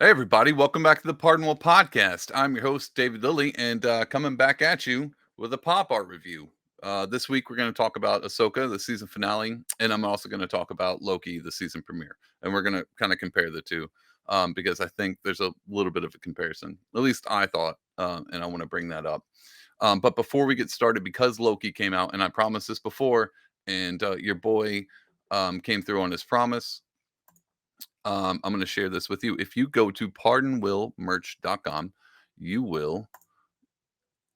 Hey, everybody. Welcome back to the Pardonable Podcast. I'm your host, David Lilly, and coming back at you with a pop art review. This week, we're going to talk about Ahsoka, the season finale, and I'm also going to talk about Loki, the season premiere. And we're going to kind of compare the two because I think there's a little bit of a comparison. At least I thought, and I want to bring that up. But before we get started, because Loki came out, and I promised this before, and your boy came through on his promise. I'm going to share this with you. If you go to pardonwillmerch.com, you will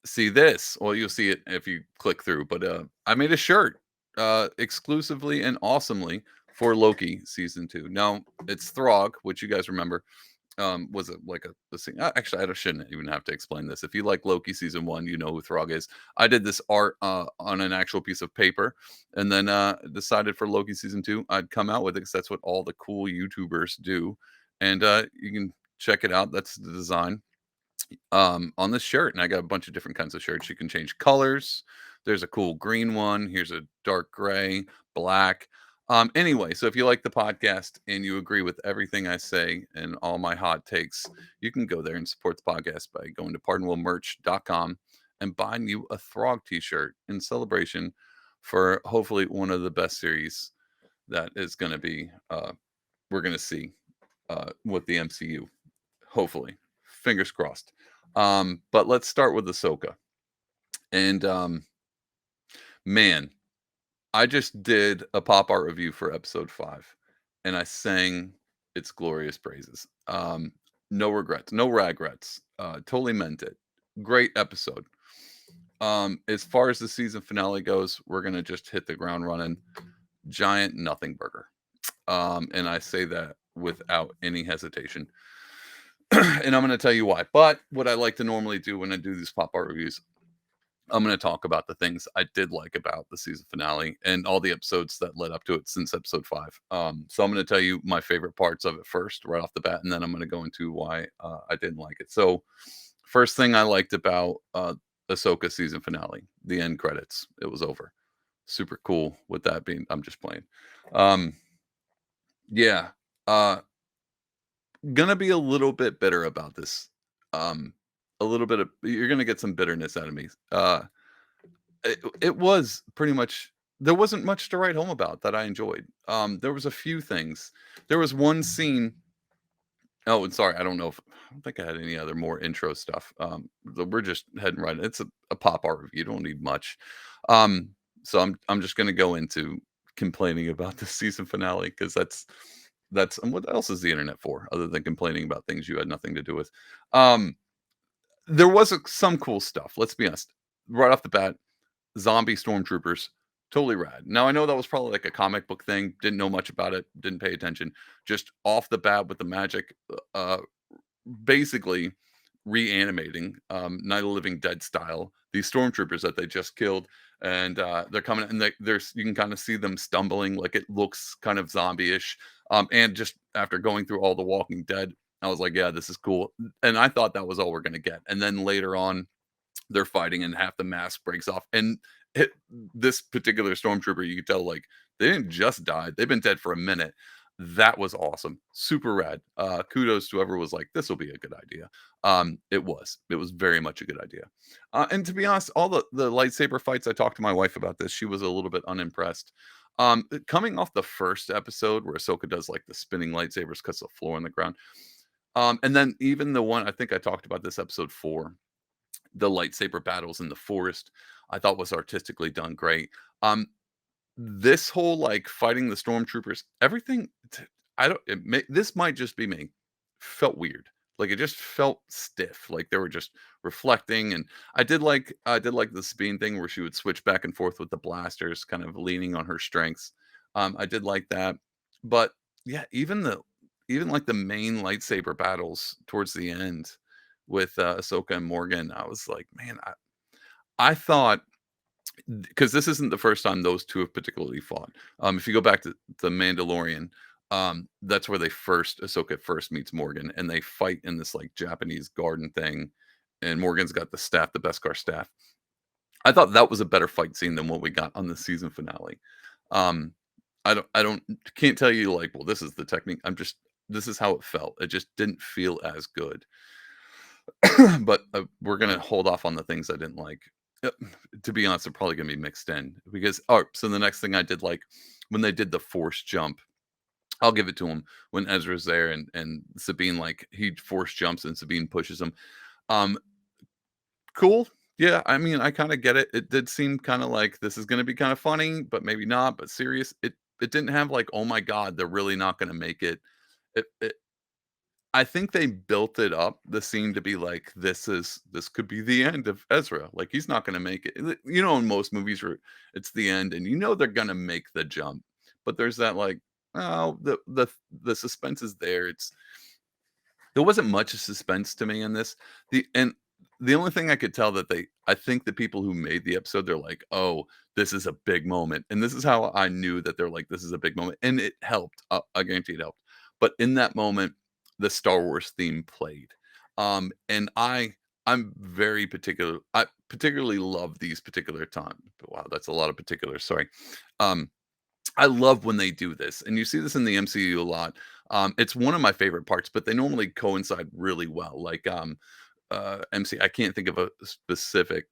see this. Well, you'll see it if you click through. But I made a shirt exclusively and awesomely for Loki season 2. Now it's Throg, which you guys remember was it like a thing? Actually, shouldn't even have to explain this. If you like Loki season 1, you know who Throg is. I did this art on an actual piece of paper, and then decided for Loki season 2 I'd come out with it because that's what all the cool YouTubers do, and you can check it out. That's the design on this shirt, and I got a bunch of different kinds of shirts. You can change colors. There's a cool green one. Here's a dark gray, black. Anyway, so if you like the podcast and you agree with everything I say and all my hot takes, you can go there and support the podcast by going to pardonwillmerch.com and buying you a Throg t-shirt in celebration for hopefully one of the best series that is going to be we're going to see with the MCU. Hopefully, fingers crossed. But let's start with Ahsoka. And man, I just did a pop art review for episode 5, and I sang its glorious praises. No regrets, no regrets. Totally meant it. Great episode. As far as the season finale goes, we're gonna just hit the ground running. Giant nothing burger. And I say that without any hesitation. And I'm going to tell you why. But what I like to normally do when I do these pop art reviews, I'm going to talk about the things I did like about the season finale and all the episodes that led up to it since episode 5. So I'm going to tell you my favorite parts of it first, right off the bat, and then I'm going to go into why I didn't like it. So, first thing I liked about Ahsoka season finale, the end credits. It was over. Super cool with that being. I'm just playing. Um, yeah. Gonna be a little bit bitter about this. Um, a little bit of you're gonna get some bitterness out of me. It was pretty much there wasn't much to write home about that I enjoyed. There was a few things. There was one scene. Oh, and sorry, I don't think I had any other more intro stuff. We're just heading right. It's a pop art review. You don't need much. So I'm just gonna go into complaining about the season finale because that's and what else is the internet for other than complaining about things you had nothing to do with? Um, there was some cool stuff. Let's be honest. Right off the bat, zombie stormtroopers, totally rad. Now I know that was probably like a comic book thing. Didn't know much about it. Didn't pay attention. Just off the bat with the magic, basically reanimating Night of the Living Dead style these stormtroopers that they just killed, and they're coming and there's you can kind of see them stumbling, like it looks kind of zombie-ish. And just after going through all the Walking Dead, I was like, yeah, this is cool, and I thought that was all we're gonna get. And then later on, they're fighting and half the mask breaks off, and this particular stormtrooper, you could tell like they didn't just die; they've been dead for a minute. That was awesome. Super rad. Kudos to whoever was like, this will be a good idea. It was. It was very much a good idea. And to be honest, all the lightsaber fights, I talked to my wife about this. She was a little bit unimpressed. Coming off the first episode where Ahsoka does like the spinning lightsabers, cuts the floor on the ground. And then even the one I think I talked about this episode 4, the lightsaber battles in the forest, I thought was artistically done great. This whole, like, fighting the stormtroopers, everything I don't this might just be me, felt weird. Like, it just felt stiff, like they were just reflecting, and I did like the Sabine thing where she would switch back and forth with the blasters, kind of leaning on her strengths. I did like that, but, yeah, even, like, the main lightsaber battles towards the end with, Ahsoka and Morgan, I was like, "Man," I thought because this isn't the first time those 2 have particularly fought. If you go back to The Mandalorian, that's where Ahsoka first meets Morgan, and they fight in this, like, Japanese garden thing, and Morgan's got the staff, the Beskar staff. I thought that was a better fight scene than what we got on the season finale. Um, I don't can't tell you, like, "Well, this is the technique." this is how it felt. It just didn't feel as good. But we're gonna hold off on the things I didn't like. Uh, to be honest, they're probably gonna be mixed in because so the next thing I did like when they did the force jump, I'll give it to him when Ezra's there and Sabine like he force jumps and Sabine pushes him. Um, cool. Yeah, I mean, I kind of get it. It did seem kind of like this is gonna be kind of funny, but maybe not, but serious. It didn't have like, oh my god, they're really not gonna make it. It I think they built it up, the scene to be like, this could be the end of Ezra, like, he's not gonna make it. In most movies where it's the end and they're gonna make the jump, but there's that, like, oh, the suspense is there. There wasn't much suspense to me in this. The only thing I could tell that I think the people who made the episode, they're like, "Oh, this is a big moment," and this is how I knew that they're like, "This is a big moment," and it helped. I guarantee it helped. But in that moment, the Star Wars theme played, and I'm very particular. I particularly love these particular times. Wow, that's a lot of particulars. Sorry. Um, I love when they do this, and you see this in the MCU a lot. It's one of my favorite parts, but they normally coincide really well. Like I can't think of a specific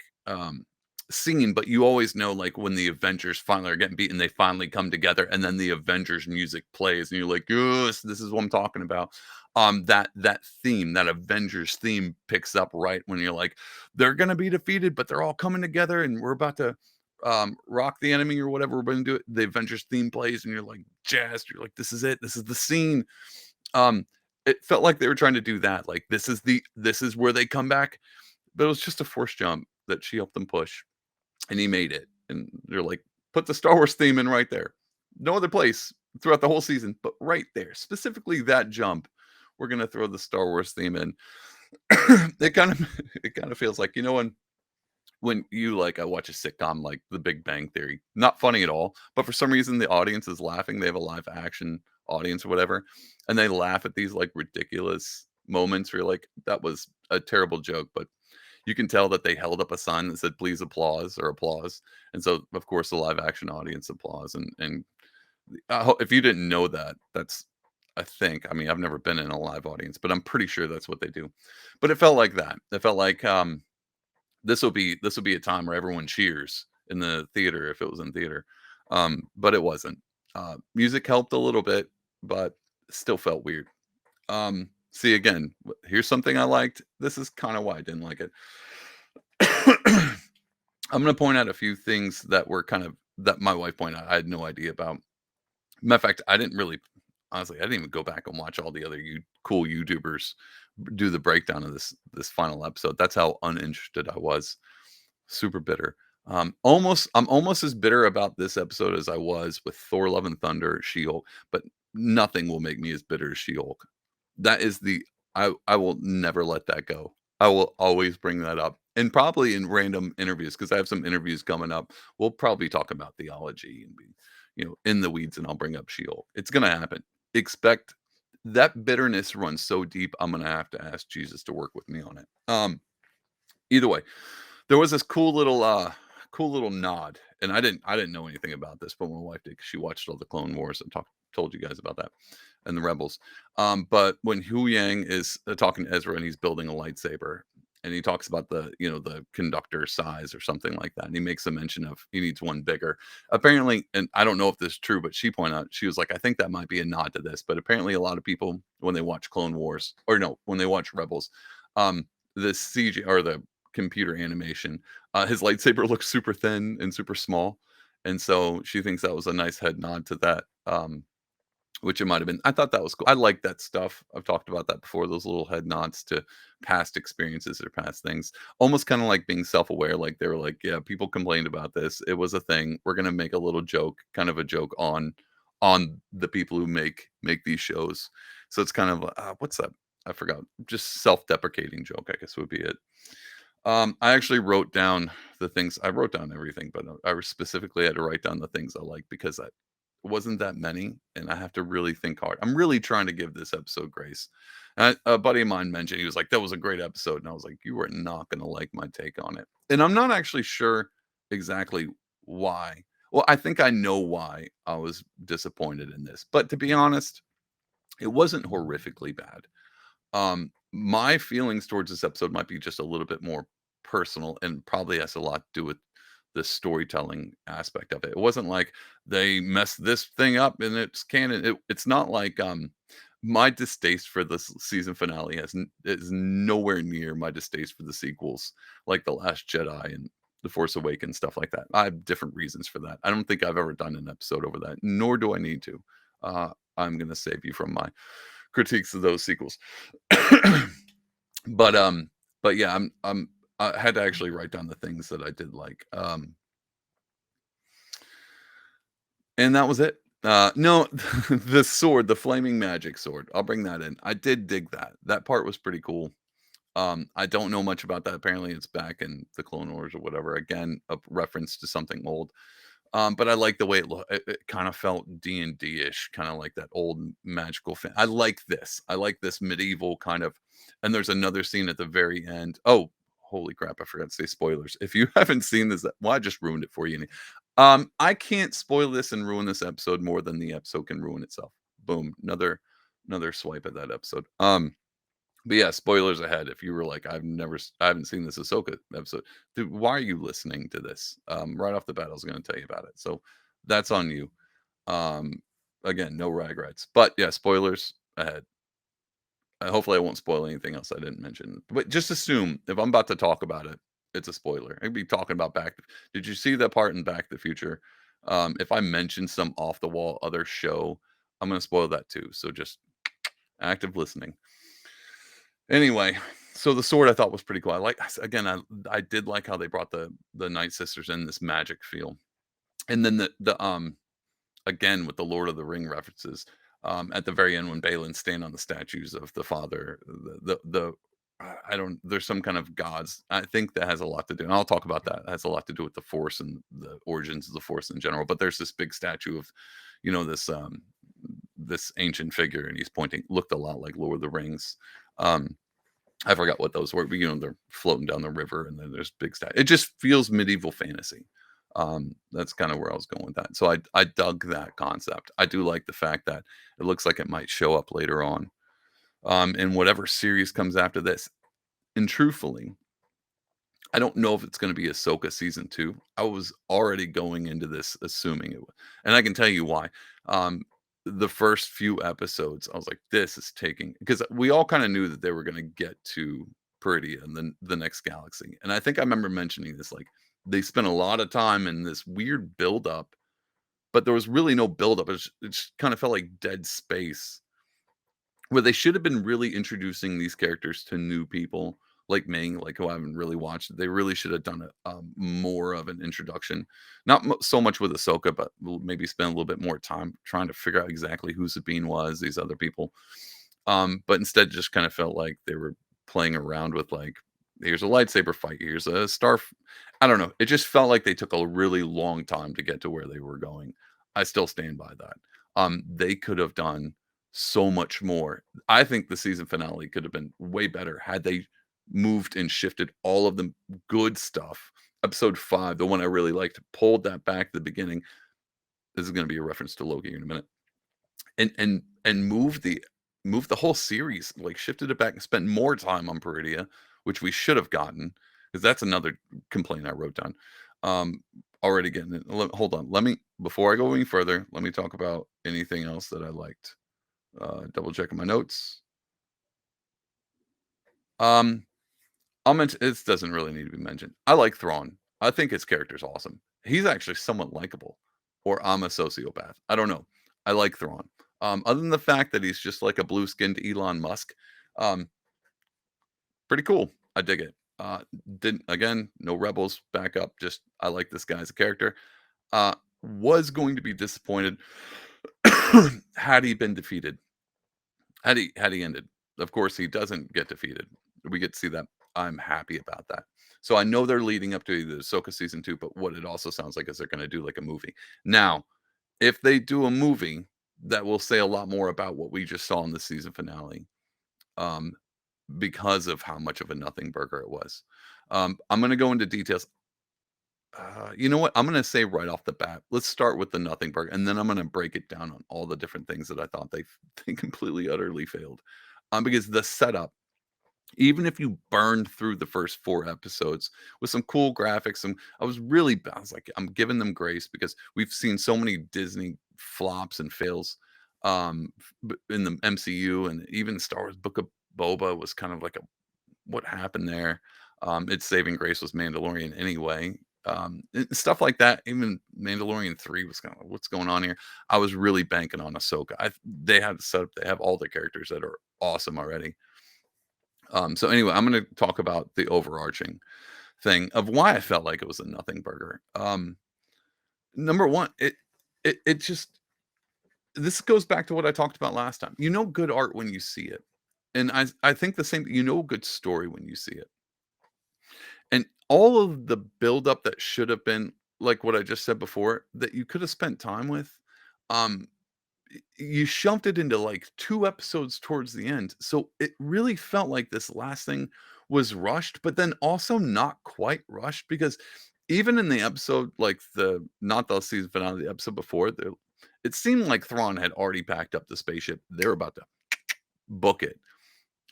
scene, but you always know like when the Avengers finally are getting beaten, they finally come together, and then the Avengers music plays, and you're like, yes, this is what I'm talking about. That theme, that Avengers theme picks up right when you're like, they're gonna be defeated, but they're all coming together, and we're about to rock the enemy or whatever we're going to do it. The Avengers theme plays, and you're like jazzed. You're like, this is it. This is the scene. Um, it felt like they were trying to do that. Like this is where they come back. But it was just a force jump that she helped them push, and he made it. And they're like, put the Star Wars theme in right there. No other place throughout the whole season, but right there, specifically that jump. We're gonna throw the Star Wars theme in. it kind of it kind of feels like when you like I watch a sitcom like The Big Bang Theory, not funny at all, but for some reason the audience is laughing. They have a live action audience or whatever, and they laugh at these like ridiculous moments where you're like, that was a terrible joke, but you can tell that they held up a sign that said please applause or applause. And so of course the live action audience applause and if you didn't know that, that's I think, I mean, I've never been in a live audience, but I'm pretty sure that's what they do. But it felt like that. It felt like this will be a time where everyone cheers in the theater if it was in theater. But it wasn't. Music helped a little bit, but still felt weird. See again, here's something I liked. This is kind of why I didn't like it. I'm going to point out a few things that were kind of that my wife pointed out I had no idea about. Matter of fact, I didn't really honestly, I didn't even go back and watch all the other cool YouTubers do the breakdown of this final episode. That's how uninterested I was. Super bitter. I'm almost as bitter about this episode as I was with Thor: Love and Thunder, She-Hulk, but nothing will make me as bitter as She-Hulk. That is the I will never let that go. I will always bring that up, and probably in random interviews because I have some interviews coming up. We'll probably talk about theology and be, in the weeds, and I'll bring up She-Hulk. It's gonna happen. Expect that bitterness runs so deep. I'm gonna have to ask Jesus to work with me on it. Either way, there was this cool little nod, and I didn't know anything about this, but my wife did 'cause she watched all the Clone Wars and told you guys about that, and the Rebels. But when Hu Yang is, talking to Ezra and he's building a lightsaber, and he talks about the conductor size or something like that, and he makes a mention of he needs one bigger. Apparently, and I don't know if this is true, but she pointed out, she was like, "I think that might be a nod to this," but apparently a lot of people, when they watch Clone Wars or no, when they watch Rebels, the CG or the computer animation, his lightsaber looks super thin and super small, and so she thinks that was a nice head nod to that, which it might have been. I thought that was cool. I like that stuff. I've talked about that before. Those little head nods to past experiences or past things, almost kind of like being self-aware. Like they were like, "Yeah, people complained about this. It was a thing. We're gonna make a little joke, kind of a joke on the people who make these shows." So it's kind of what's that? I forgot. Just self-deprecating joke, I guess would be it. I actually wrote down the things I wrote down everything, but I specifically had to write down the things I like because I wasn't that many, and I have to really think hard. I'm really trying to give this episode grace. A buddy of mine mentioned he was like, "That was a great episode," and I was like, "You are not going to like my take on it," and I'm not actually sure exactly why. Well, I think I know why I was disappointed in this, but to be honest, It wasn't horrifically bad. My feelings towards this episode might be just a little bit more personal and probably has a lot to do with the storytelling aspect of it. It wasn't like they messed this thing up and it's canon. It's not like my distaste for this season finale is nowhere near my distaste for the sequels, like The Last Jedi and The Force Awakens, stuff like that. I have different reasons for that. I don't think I've ever done an episode over that, nor do I need to. I'm gonna save you from my critiques of those sequels. But, but yeah, I had to actually write down the things that I did like, and that was it. No, the sword, the flaming magic sword, I'll bring that in. I did dig that. That part was pretty cool. I don't know much about that. Apparently, it's back in the Clone Wars or whatever. Again, a reference to something old. But I like the way it looked. It kind of felt D&D-ish, kind of like that old magical I like this. I like this medieval kind of. And there's another scene at the very end. Oh, holy crap! I forgot to say spoilers. If you haven't seen this, well, I just ruined it for you. I can't spoil this and ruin this episode more than the episode can ruin itself. Boom, another swipe at that episode. But yeah, spoilers ahead. If you were like, I haven't seen this Ahsoka episode, dude, why are you listening to this? Right off the bat, I was going to tell you about it. So that's on you. Um, Again, no regrets. But yeah, spoilers ahead. Hopefully, I won't spoil anything else I didn't mention. But just assume if I'm about to talk about it, it's a spoiler. I'd be talking about Did you see that part in Back to the Future? If I mention some off the wall other show, I'm going to spoil that too. So just active listening. Anyway, so the sword I thought was pretty cool. Again, I did like how they brought the Night Sisters in this magic feel. And then the again with the Lord of the Ring references, at the very end when Balin's stand on the statues of the father, I don't there's some kind of gods. I think that has a lot to do, and I'll talk about that. It has a lot to do with the Force and the origins of the Force in general. But there's this big statue of, this ancient figure, and he's pointing, looked a lot like Lord of the Rings. Um, I forgot what those were, but they're floating down the river, and then there's big stat. It just feels medieval fantasy. That's kind of where I was going with that. So I dug that concept. I do like the fact that it looks like it might show up later on, in whatever series comes after this. And truthfully, I don't know if it's going to be Ahsoka season 2. I was already going into this assuming it would, and I can tell you why. Um, the first few episodes, I was like, "This is taking," because we all kind of knew that they were going to get to Peridia and then the next galaxy. And I think I remember mentioning this, like they spent a lot of time in this weird build up, but there was really no build up. It just kind of felt like dead space where they should have been really introducing these characters to new people like me, like who I haven't really watched. They really should have done a more of an introduction, not so much with Ahsoka, but maybe spend a little bit more time trying to figure out exactly who Sabine was, these other people. But instead, just kind of felt like they were playing around with like, here's a lightsaber fight, here's a I don't know. It just felt like they took a really long time to get to where they were going. I still stand by that. They could have done so much more. I think the season finale could have been way better had they moved and shifted all of the good stuff. Episode 5, the one I really liked, pulled that back to the beginning. This is going to be a reference to Loki in a minute. And moved the whole series, like shifted it back and spent more time on Peridia, which we should have gotten, because that's another complaint I wrote down. Already getting it. Hold on. Let me before I go any further, let me talk about anything else that I liked. Double checking my notes. Um, I'll mention it doesn't really need to be mentioned. I like Thrawn. I think his character's awesome. He's actually somewhat likable. Or I'm a sociopath. I don't know. I like Thrawn. Other than the fact that he's just like a blue-skinned Elon Musk, um, pretty cool. I dig it. Didn't again, no rebels back up. Just I like this guy as a character. Was going to be disappointed had he been defeated. Had he ended. Of course, he doesn't get defeated. We get to see that. I'm happy about that. So I know they're leading up to the Ahsoka season 2, but what it also sounds like is they're going to do like a movie. Now, if they do a movie, that will say a lot more about what we just saw in the season finale, um, because of how much of a nothing burger it was. I'm going to go into details. You know what? I'm gonna say right off the bat, let's start with the nothing burger, and then I'm gonna break it down on all the different things that I thought they completely utterly failed. Because the setup, even if you burned through the first 4 episodes with some cool graphics, and I was like, I'm giving them grace because we've seen so many Disney flops and fails, in the MCU, and even Star Wars Book of Boba was kind of like a what happened there. Its saving grace was Mandalorian anyway. Stuff like that. Even Mandalorian 3 was kind of what's going on here. I was really banking on Ahsoka. They had the setup. They have all the characters that are awesome already. So anyway, I'm going to talk about the overarching thing of why I felt like it was a nothing burger. Number one, it just this goes back to what I talked about last time. You know good art when you see it. And I think the same, you know a good story when you see it. And all of the buildup that should have been like what I just said before, that you could have spent time with, um, you shoved it into like 2 episodes towards the end. So it really felt like this last thing was rushed, but then also not quite rushed because even in the episode, like the not the season finale, the episode before, it seemed like Thrawn had already packed up the spaceship. They're about to book it.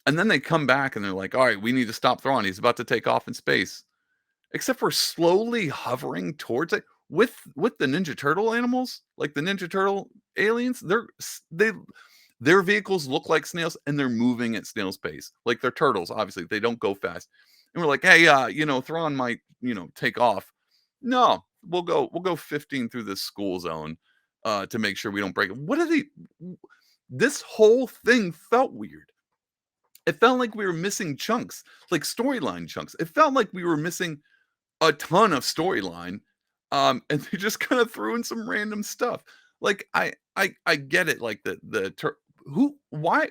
And then they come back and they're like, all right, we need to stop Thrawn. He's about to take off in space. Except for slowly hovering towards it with the Ninja Turtle animals, like the Ninja Turtle aliens, their vehicles look like snails and they're moving at snail's pace. Like they're turtles, obviously. They don't go fast. And we're like, hey, Thrawn might, take off. No, we'll go 15 through this school zone to make sure we don't break it. What are they? This whole thing felt weird. It felt like we were missing chunks, like storyline chunks. It felt like we were missing a ton of storyline, and they just kinda threw in some random stuff. Like, I get it, like, the tur who why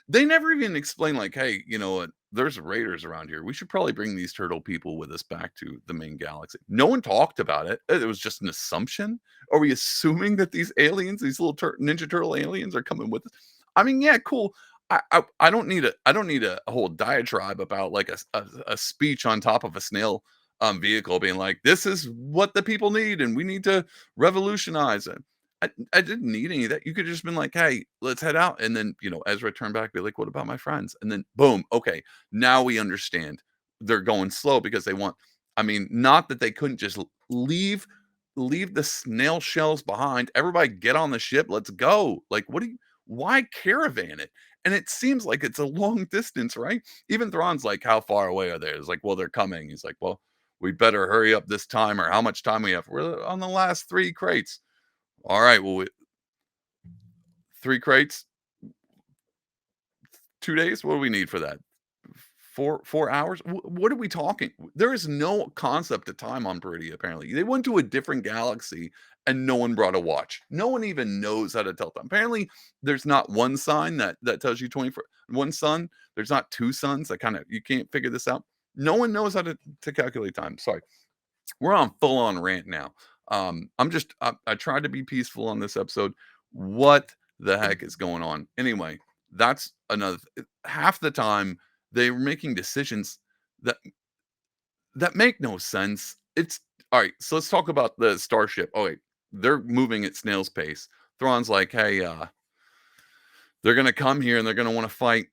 they never even explain, like, "Hey, you know what? There's raiders around here. We should probably bring these turtle people with us back to the main galaxy." No one talked about it. It was just an assumption. Are we assuming that these aliens, these little Ninja Turtle aliens are coming with us? I mean, yeah, cool. I don't need a whole diatribe about, like, a speech on top of a snail vehicle being like, "This is what the people need, and we need to revolutionize it." I didn't need any of that. You could just been like, "Hey, let's head out," and then Ezra turned back, be like, "What about my friends?" And then boom, okay, now we understand. They're going slow because they want. I mean, not that they couldn't just leave the snail shells behind. Everybody get on the ship. Let's go. Like, what do you? Why caravan it? And it seems like it's a long distance, right? Even Thrawn's like, "How far away are they?" It's like, "Well, they're coming." He's like, "Well, we better hurry up this time, or how much time we have? We're on the last 3 crates." All right, well, 3 crates, 2 days? What do we need for that? 4 hours? What are we talking? There is no concept of time on Peridea, apparently. They went to a different galaxy and no one brought a watch. No one even knows how to tell time. Apparently, there's not one sign that tells you 24 one sun. There's not 2 suns. That kinda you can't figure this out. No one knows how to calculate time. Sorry. We're on full on rant now. I tried to be peaceful on this episode. What the heck is going on? Anyway, that's another half the time they were making decisions that make no sense. It's all right. So let's talk about the starship. Oh wait, they're moving at snail's pace. Thrawn's like, hey, they're gonna come here and they're gonna want to fight.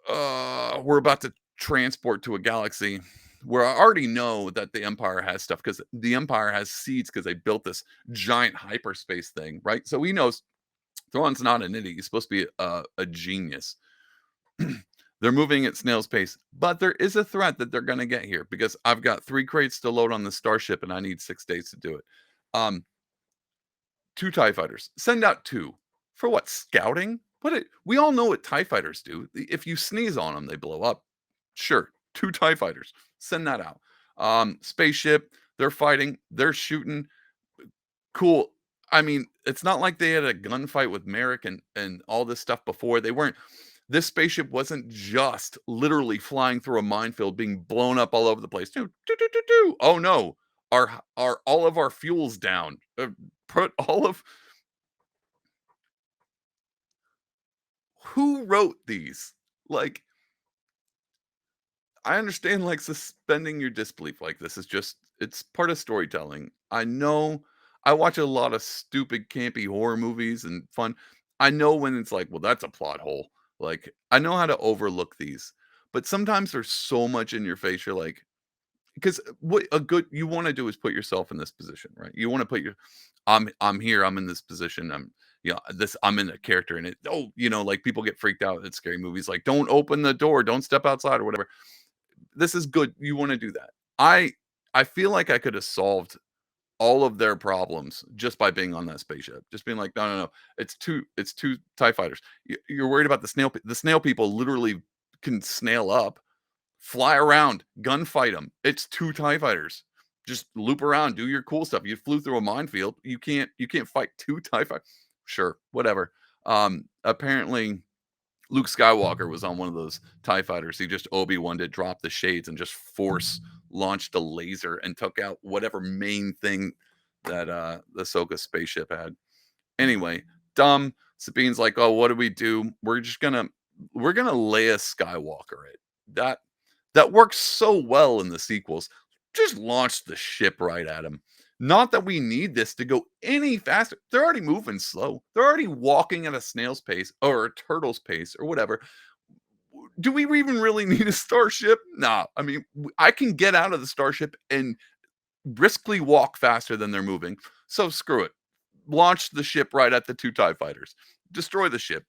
We're about to transport to a galaxy where I already know that the Empire has stuff because the Empire has seeds because they built this giant hyperspace thing, right? So he knows Thrawn's not an idiot. He's supposed to be a genius. They're moving at snail's pace, but there is a threat that they're going to get here because I've got 3 crates to load on the starship and I need 6 days to do it. Um, 2 TIE fighters. Send out 2. For what? Scouting? We all know what TIE fighters do. If you sneeze on them, they blow up. Sure, 2 TIE fighters. Send that out. Spaceship, they're fighting, they're shooting. Cool. I mean, it's not like they had a gunfight with Merrick and all this stuff before. They weren't this spaceship wasn't just literally flying through a minefield being blown up all over the place. Do, do, do, do, do. Oh no. Our all of our fuels down. Put all of who wrote these? Like I understand like suspending your disbelief like this is just It's part of storytelling. I know I watch a lot of stupid, campy horror movies and fun. I know when it's like, well, that's a plot hole. Like, I know how to overlook these. But sometimes there's so much in your face, you're like, because what a good you want to do is put yourself in this position, right? You want to put your I'm here, I'm in this position, I'm in a character in it. Oh, like people get freaked out at scary movies, like don't open the door, don't step outside or whatever. This is good. You want to do that. I I feel like I could have solved all of their problems just by being on that spaceship. Just being like, no, no, no. It's two TIE fighters. You're worried about the snail people literally can snail up, fly around, gunfight them. It's 2 TIE fighters. Just loop around, do your cool stuff. You flew through a minefield. You can't fight 2 TIE fighters. Sure, whatever. Apparently Luke Skywalker was on one of those TIE fighters. He just Obi-Wan did drop the shades and just force launched a laser and took out whatever main thing that the Ahsoka spaceship had. Anyway, dumb. Sabine's like, "Oh, what do we do? We're gonna Leia Skywalker it." That that works so well in the sequels. Just launch the ship right at him. Not that we need this to go any faster. They're already moving slow. They're already walking at a snail's pace or a turtle's pace or whatever. Do we even really need a starship? Nah. I mean, I can get out of the starship and briskly walk faster than they're moving. So screw it. Launch the ship right at the 2 TIE fighters. Destroy the ship.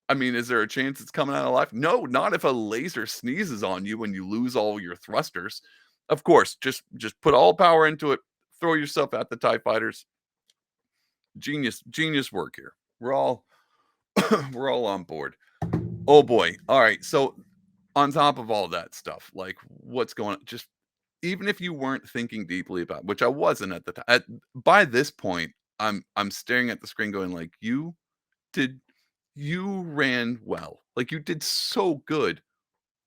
I mean, is there a chance it's coming out alive? No, not if a laser sneezes on you and you lose all your thrusters. Of course, just put all power into it. Throw yourself at the TIE fighters. Genius work here. We're all we're all on board. Oh boy. All right. So on top of all that stuff, like what's going on, just even if you weren't thinking deeply about, which I wasn't at the time. By this point, I'm staring at the screen going like, did you ran well. Like you did so good.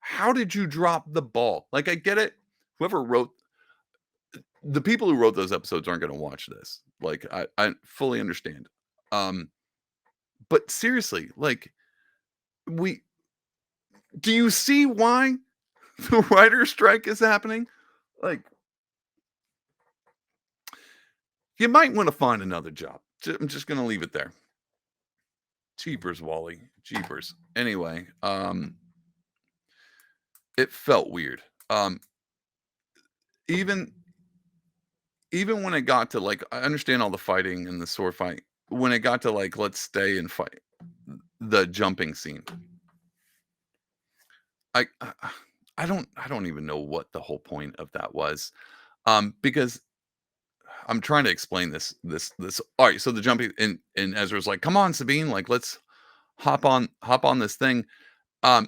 How did you drop the ball? Like I get it. Whoever wrote the people who wrote those episodes aren't going to watch this. Like I fully understand. Um but seriously, like we do you see why the writer's strike is happening? Like you might want to find another job. I'm just going to leave it there. Cheapers, Wally. Cheapers. Anyway, it felt weird. Even even when it got to like I understand all the fighting and the sword fight. When it got to like let's stay and fight the jumping scene. I I, I don't even know what the whole point of that was. Because I'm trying to explain this. All right, so the jumping and Ezra's like, "Come on, Sabine, like let's hop on this thing."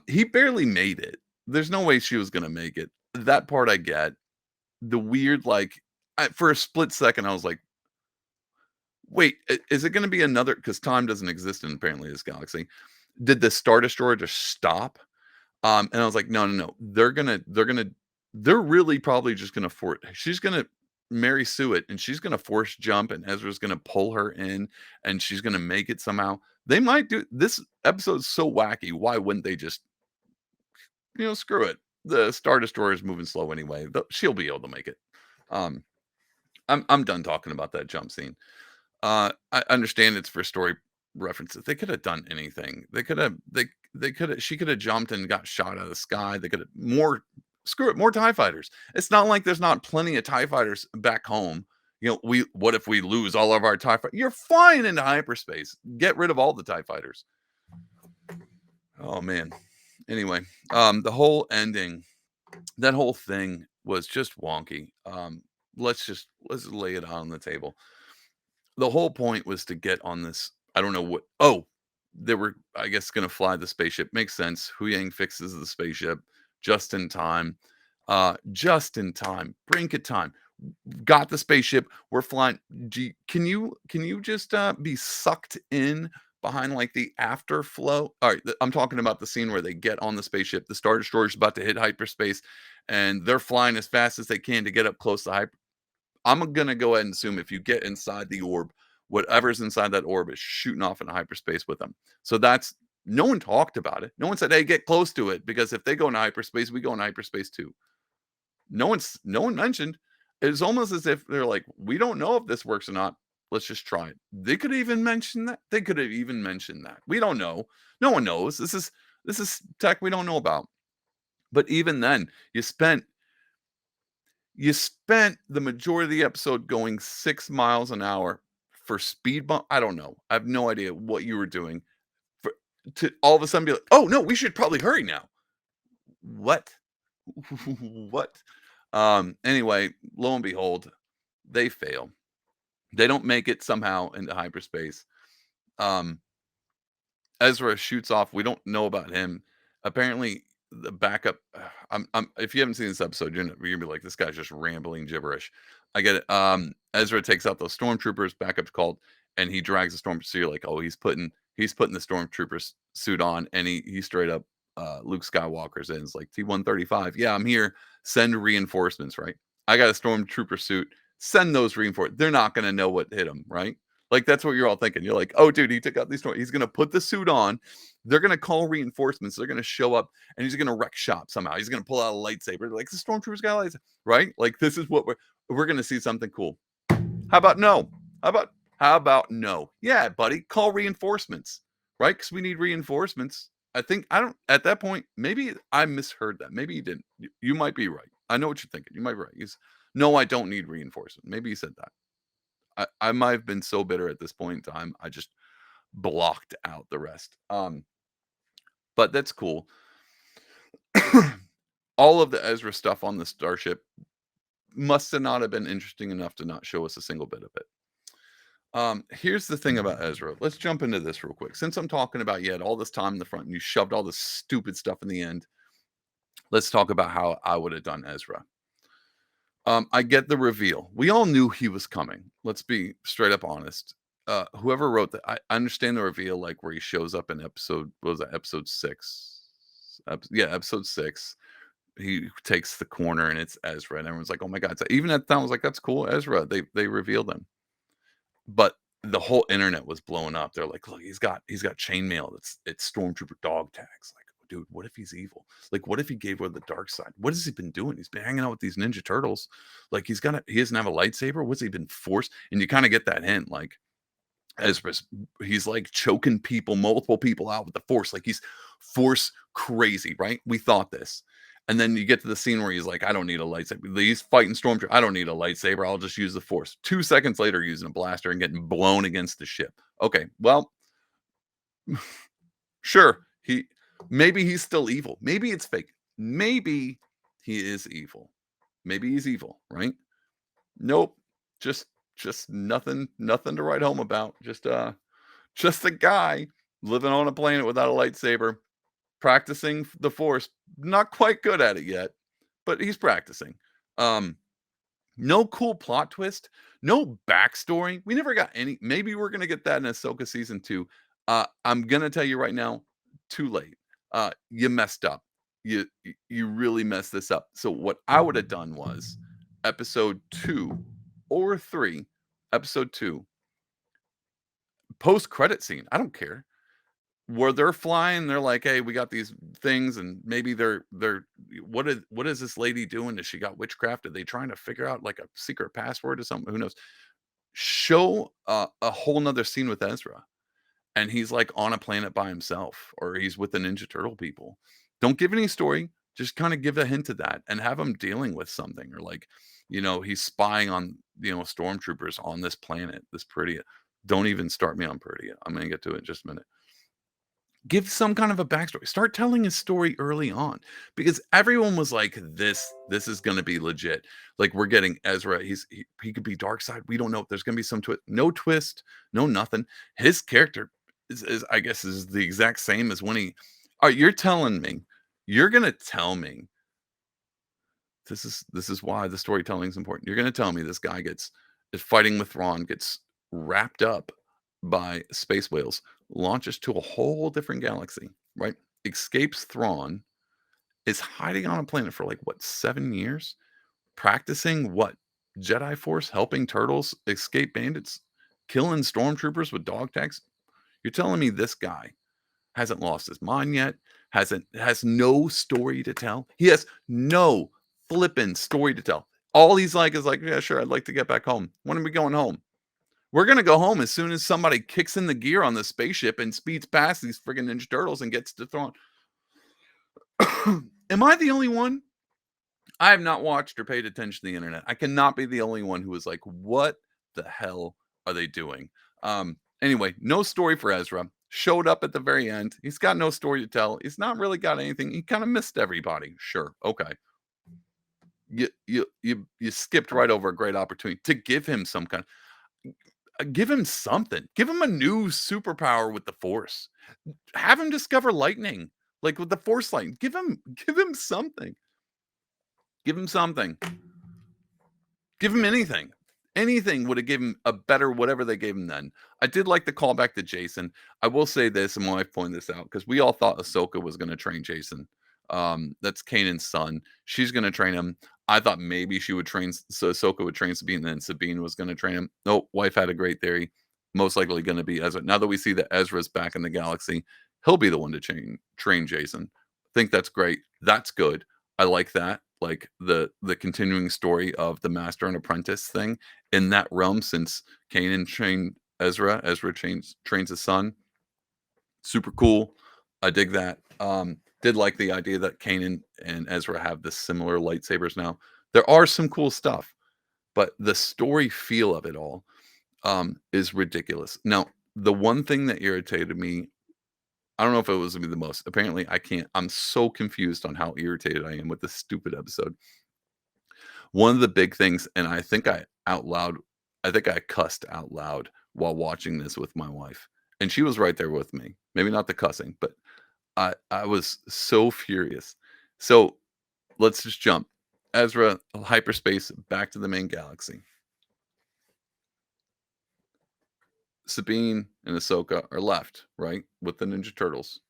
He barely made it. There's no way she was gonna make it. That part I get. The weird, like, for a split second, I was like, "Wait, is it gonna be another?" Because time doesn't exist in apparently this galaxy. Did the Star Destroyer just stop? And I was like, "No, no, no. They're really probably just gonna force. She's gonna marry Sue it, and she's gonna force jump, and Ezra's gonna pull her in, and she's gonna make it somehow. They might do this episode's so wacky. Why wouldn't they just screw it. The Star Destroyer is moving slow anyway. She'll be able to make it. Um, I'm done talking about that jump scene. I understand it's for story references. They could have done anything. They could have she could have jumped and got shot out of the sky. They could have more screw it, more TIE fighters. It's not like there's not plenty of TIE fighters back home. We what if we lose all of our TIE fighters? You're flying into hyperspace. Get rid of all the TIE fighters. Oh man. Anyway, the whole ending, that whole thing was just wonky. Let's lay it out on the table. The whole point was to get on this. I don't know what. Oh, they were, I guess, going to fly the spaceship. Makes sense. Hu Yang fixes the spaceship just in time. Just in time. Brink of time. Got the spaceship. We're flying. Can you just be sucked in behind like the afterflow? All right, I'm talking about the scene where they get on the spaceship. The Star Destroyer's about to hit hyperspace, and they're flying as fast as they can to get up close to hyper. I'm gonna go ahead and assume if you get inside the orb, whatever's inside that orb is shooting off into hyperspace with them. So that's no one talked about it. No one said, "Hey, get close to it," because if they go into hyperspace, we go into hyperspace too. No one mentioned. It's almost as if they're like, "We don't know if this works or not. Let's just try it." They could even mention that. They could have even mentioned that. We don't know. No one knows. This is tech we don't know about. But even then, you spent the majority of the episode going 6 miles an hour for speed bump. I don't know. I have no idea what you were doing for to all of a sudden be like, "Oh, no, we should probably hurry now." What? What? Anyway, lo and behold, they fail. They don't make it somehow into hyperspace. Um, Ezra shoots off. We don't know about him. Apparently, the backup. If you haven't seen this episode, you're gonna be like, this guy's just rambling gibberish. I get it. Ezra takes out those stormtroopers. Backup's called, and he drags the stormtrooper. So you're like, oh, he's putting the stormtrooper's suit on, and he straight up Luke Skywalker's in. It's like T-135. Yeah, I'm here. Send reinforcements. Right. I got a stormtrooper suit. Send those reinforcements. They're not gonna know what hit them. Right. Like, that's what you're all thinking. You're like, "Oh, dude, he took out these he's gonna put the suit on. They're gonna call reinforcements. They're gonna show up, and he's gonna wreck shop somehow. He's gonna pull out a lightsaber. Like, the stormtrooper's got a lightsaber, right? Like, this is what we're gonna see something cool. How about no? How about no? Yeah, buddy, call reinforcements, right? Because we need reinforcements. I don't at that point, maybe I misheard that. Maybe you didn't. You might be right. I know what you're thinking. You might be right. No, I don't need reinforcement. Maybe you said that. I might have been so bitter at this point in time, I just blocked out the rest. But that's cool. All of the Ezra stuff on the starship must have not have been interesting enough to not show us a single bit of it. Here's the thing about Ezra. Let's jump into this real quick. Since I'm talking about you had all this time in the front and you shoved all this stupid stuff in the end, let's talk about how I would have done Ezra. I get the reveal. We all knew he was coming. Let's be straight up honest. Whoever wrote that, I understand the reveal, like where he shows up in episode, what was that, episode 6? Yeah, episode 6. He takes the corner and it's Ezra, and everyone's like, "Oh my god!" So even at the time, I was like, "That's cool, Ezra." They revealed him, but the whole internet was blowing up. They're like, "Look, he's got chainmail. It's stormtrooper dog tags." Like, dude, what if he's evil? Like, what if he gave her the dark side? What has he been doing? He's been hanging out with these Ninja Turtles. Like, he doesn't have a lightsaber. What's he been forced? And you kind of get that hint, like Ezra's, he's like choking multiple people out with the force. Like, he's force crazy, right? We thought this. And then you get to the scene where he's like, I don't need a lightsaber. He's fighting Stormtrooper. I don't need a lightsaber. I'll just use the force. 2 seconds later, using a blaster and getting blown against the ship. Okay, well, sure. Maybe he's still evil. Maybe it's fake. Maybe he is evil. Maybe he's evil, right? Nope. Just nothing to write home about. Just a guy living on a planet without a lightsaber, practicing the force. Not quite good at it yet, but he's practicing. Um no cool plot twist, no backstory. We never got any. Maybe we're gonna get that in Ahsoka season 2. I'm gonna tell you right now, too late. You messed up. You really messed this up. So what I would have done was episode 2 or 3, episode 2, post credit scene. I don't care. Where they're flying, they're like, "Hey, we got these things," and maybe they're what is this lady doing? Does she got witchcraft? Are they trying to figure out like a secret password or something? Who knows? Show a whole nother scene with Ezra, and he's like on a planet by himself, or he's with the Ninja Turtle people. Don't give any story. Just kind of give a hint of that, and have him dealing with something, or like, he's spying on stormtroopers on this planet, this Peridea. Don't even start me on Peridea. I'm gonna get to it in just a minute. Give some kind of a backstory. Start telling his story early on, because everyone was like, "This is going to be legit." Like, we're getting Ezra. He could be dark side. We don't know. There's going to be some twist. No twist. No nothing. His character is I guess is the exact same as when he. All right, you're telling me. You're going to tell me. This is why the storytelling is important. You're going to tell me this guy is fighting with Thrawn, gets wrapped up by space whales, launches to a whole different galaxy, right? Escapes Thrawn, is hiding on a planet for like what, 7 years, practicing what, Jedi Force, helping turtles escape bandits, killing stormtroopers with dog tags. You're telling me this guy hasn't lost his mind yet? Has no story to tell? He has no flippin' story to tell. All he's like is like, "Yeah, sure, I'd like to get back home. When are we going home?" We're gonna go home as soon as somebody kicks in the gear on the spaceship and speeds past these friggin' Ninja Turtles and gets to Thrawn. Am I the only one? I have not watched or paid attention to the internet. I cannot be the only one who was like, "What the hell are they doing?" Anyway, no story for Ezra. Showed up at the very end. He's got no story to tell. He's not really got anything. He kind of missed everybody. Sure, okay. You skipped right over a great opportunity to give him some kind. Give him something. Give him a new superpower with the Force. Have him discover lightning, like with the Force lightning. Give him something. Give him something. Give him anything. Anything would have given a better whatever they gave him then. I did like the callback to Jason. I will say this, and my wife pointed this out because we all thought Ahsoka was going to train Jason. That's Kanan's son. She's going to train him. I thought maybe she would train, so Ahsoka would train Sabine, and then Sabine was going to train him. Nope, wife had a great theory. Most likely going to be Ezra. Now that we see that Ezra's back in the galaxy, he'll be the one to train Jason. Think that's great. That's good. I like that, like the continuing story of the master and apprentice thing in that realm since Kanan trained Ezra, Ezra trains his son. Super cool. I dig that. Did like the idea that Kanan and Ezra have this similar lightsabers now. There are some cool stuff, but the story feel of it all is ridiculous. Now, the one thing that irritated me, I don't know if it was me the most. Apparently, I can't. I'm so confused on how irritated I am with this stupid episode. One of the big things, and I think I cussed out loud while watching this with my wife, and she was right there with me. Maybe not the cussing, but I was so furious. So let's just jump. Ezra, hyperspace, back to the main galaxy. Sabine and Ahsoka are left, right, with the Ninja Turtles.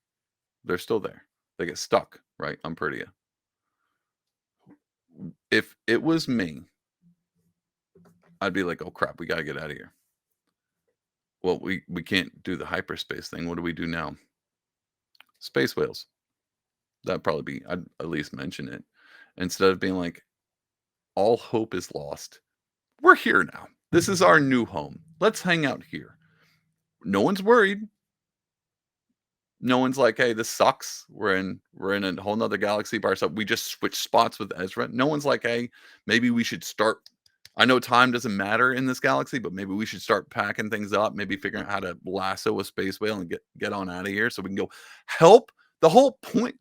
They're still there. They get stuck, right, on Perdia. If it was me, I'd be like, "Oh crap, we gotta get out of here." Well, we can't do the hyperspace thing. What do we do now? Space whales. That'd probably be. I'd at least mention it instead of being like, "All hope is lost. We're here now. This is our new home. Let's hang out here." No one's worried. No one's like, "Hey, this sucks. We're in a whole nother galaxy by ourselves. We just switched spots with Ezra." No one's like, "Hey, maybe we should start." I know time doesn't matter in this galaxy, but maybe we should start packing things up. Maybe figuring out how to lasso a space whale and get on out of here so we can go help. The whole point,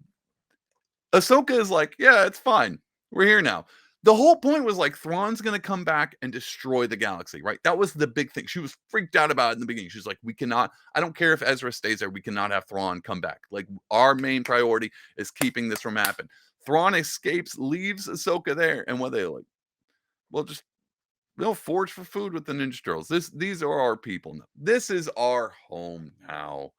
Ahsoka is like, "Yeah, it's fine. We're here now." The whole point was like Thrawn's gonna come back and destroy the galaxy, right? That was the big thing. She was freaked out about it in the beginning. She's like, "We cannot. I don't care if Ezra stays there. We cannot have Thrawn come back. Like our main priority is keeping this from happening." Thrawn escapes, leaves Ahsoka there, and what they like, well, just they'll forage for food with the Ninja Turtles. These are our people now. This is our home now.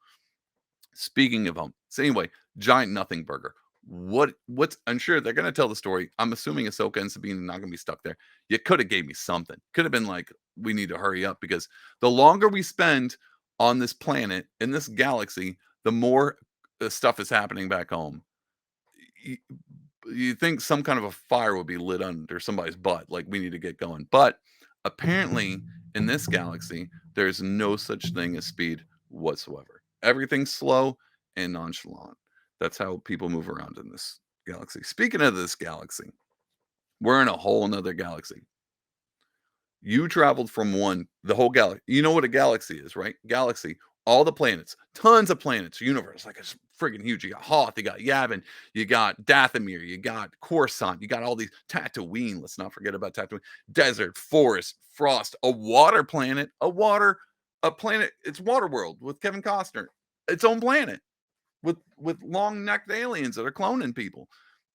Speaking of home. So anyway, giant nothing burger. What's I'm sure they're gonna tell the story. I'm assuming Ahsoka and Sabine are not gonna be stuck there. You could have gave me something. Could have been like, we need to hurry up because the longer we spend on this planet in this galaxy, the more stuff is happening back home. Y- You think some kind of a fire would be lit under somebody's butt, like we need to get going. But apparently, in this galaxy, there's no such thing as speed whatsoever. Everything's slow and nonchalant. That's how people move around in this galaxy. Speaking of this galaxy, we're in a whole nother galaxy. You traveled from the whole galaxy. You know what a galaxy is, right? Galaxy, all the planets, tons of planets, universe, like it's friggin' huge. You got Hoth, you got Yavin, you got Dathomir, you got Coruscant, you got all these Tatooine. Let's not forget about Tatooine. Desert, forest, frost, a water planet, a planet. It's Waterworld with Kevin Costner, its own planet with long necked aliens that are cloning people.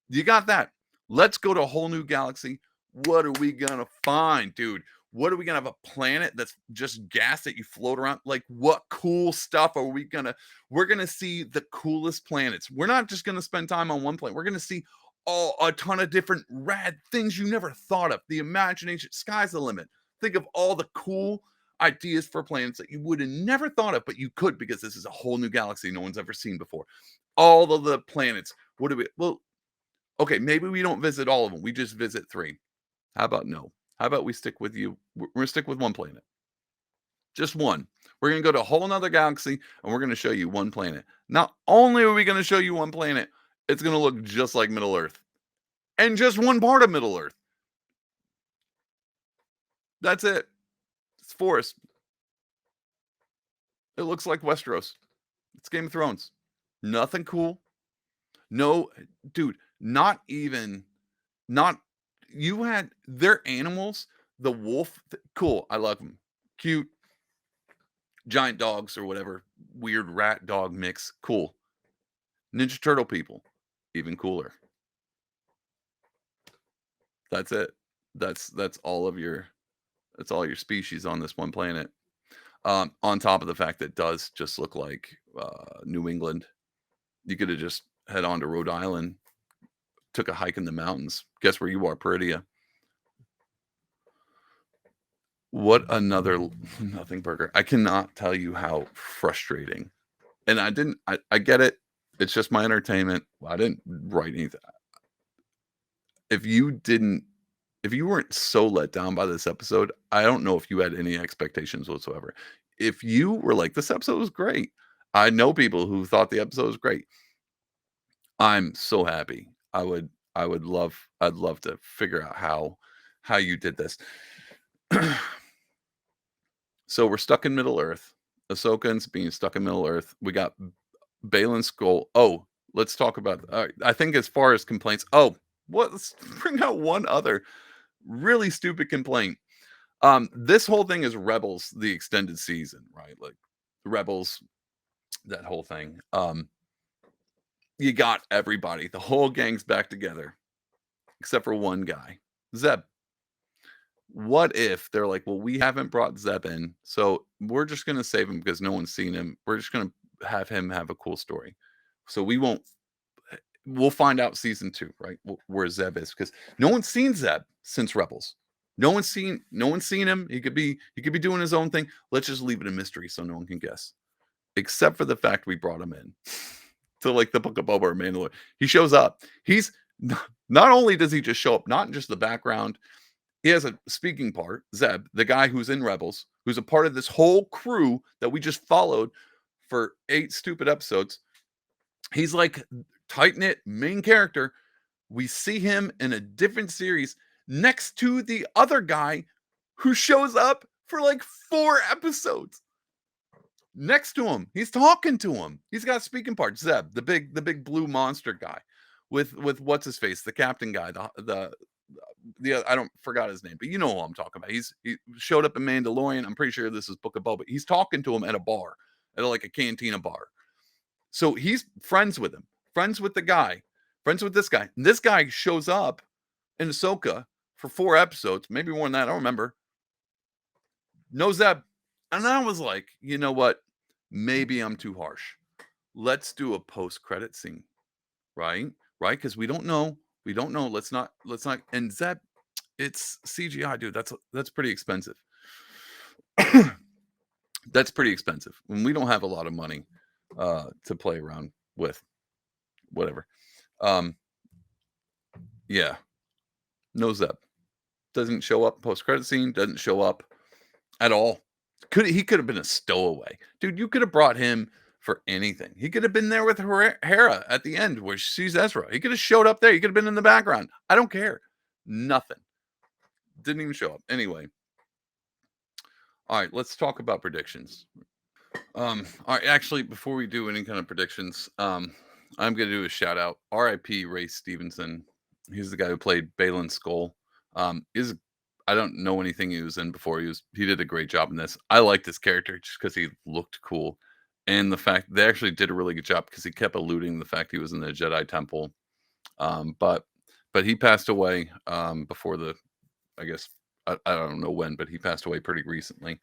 You got that. Let's go to a whole new galaxy. What are we gonna find, dude? What are we gonna have a planet that's just gas that you float around? Like, what cool stuff are we gonna? We're gonna see the coolest planets. We're not just gonna spend time on one planet. We're gonna see a ton of different rad things you never thought of. The imagination, sky's the limit. Think of all the cool ideas for planets that you would have never thought of, but you could because this is a whole new galaxy no one's ever seen before. All of the planets. What do we? Well, okay, maybe we don't visit all of them. We just visit three. How about no? How about we stick with you? We're gonna stick with one planet, just one. We're gonna go to a whole nother galaxy, and we're gonna show you one planet. Not only are we gonna show you one planet, it's gonna look just like Middle Earth, and just one part of Middle Earth. That's it. It's forest. It looks like Westeros. It's Game of Thrones. Nothing cool. No, dude, not even not you had their animals, the wolf, cool, I love them. Cute, giant dogs or whatever, weird rat dog mix, cool. Ninja Turtle people, even cooler. That's it. That's all of your that's all your species on this one planet. On top of the fact that it does just look like New England. You could have just head on to Rhode Island, took a hike in the mountains. Guess where you are, Peridia. What another nothing burger. I cannot tell you how frustrating. And I get it. It's just my entertainment. I didn't write anything. If you didn't if you weren't so let down by this episode, I don't know if you had any expectations whatsoever. If you were like, this episode was great. I know people who thought the episode was great. I'm so happy. I'd love to figure out how you did this. So we're stuck in Middle Earth. Ahsoka's being stuck in Middle Earth. We got Balin's Skull. Oh, let's talk about. I think as far as complaints. Oh, what? Let's bring out one other really stupid complaint. This whole thing is Rebels, the extended season, right? Like Rebels, that whole thing. You got everybody. The whole gang's back together, except for one guy, Zeb. What if they're like, well, we haven't brought Zeb in, so we're just gonna save him because no one's seen him. We're just gonna have him have a cool story. So we won't we'll find out season 2, right? Where Zeb is because no one's seen Zeb since Rebels. No one's seen him. He could be doing his own thing. Let's just leave it a mystery so no one can guess. Except for the fact we brought him in to like the Book of Boba or Mandalore. He shows up. He's not only does he just show up, not in just the background, he has a speaking part, Zeb, the guy who's in Rebels, who's a part of this whole crew that we just followed for 8 stupid episodes. He's like tight knit main character. We see him in a different series next to the other guy who shows up for like 4 episodes. Next to him, he's talking to him. He's got speaking parts. Zeb, the big blue monster guy, with what's his face, the captain guy, the I don't forgot his name, but you know who I'm talking about. He showed up in Mandalorian. I'm pretty sure this is Book of Boba. He's talking to him at a bar, at like a cantina bar. So he's friends with him, friends with the guy, friends with this guy. And this guy shows up in Ahsoka for 4 episodes, maybe more than that. I don't remember. No Zeb. And I was like, you know what? Maybe I'm too harsh. Let's do a post-credit scene, right? Right? Because we don't know. We don't know. Let's not. And Zeb, it's CGI, dude. That's pretty expensive. That's pretty expensive. When we don't have a lot of money to play around with. Whatever. Um, yeah. No Zeb. Doesn't show up post-credit scene, doesn't show up at all. He could have been a stowaway. Dude, you could have brought him for anything. He could have been there with Hera at the end where she sees Ezra. He could have showed up there. He could have been in the background. I don't care. Nothing. Didn't even show up. Anyway. All right, let's talk about predictions. All right, actually, before we do any kind of predictions, I'm gonna do a shout out. R.I.P. Ray Stevenson. He's the guy who played Balin Skull. Is I don't know anything he was in before. He did a great job in this. I liked this character just because he looked cool, and the fact they actually did a really good job because he kept alluding the fact he was in the Jedi Temple. But he passed away before the I guess I don't know when, but he passed away pretty recently.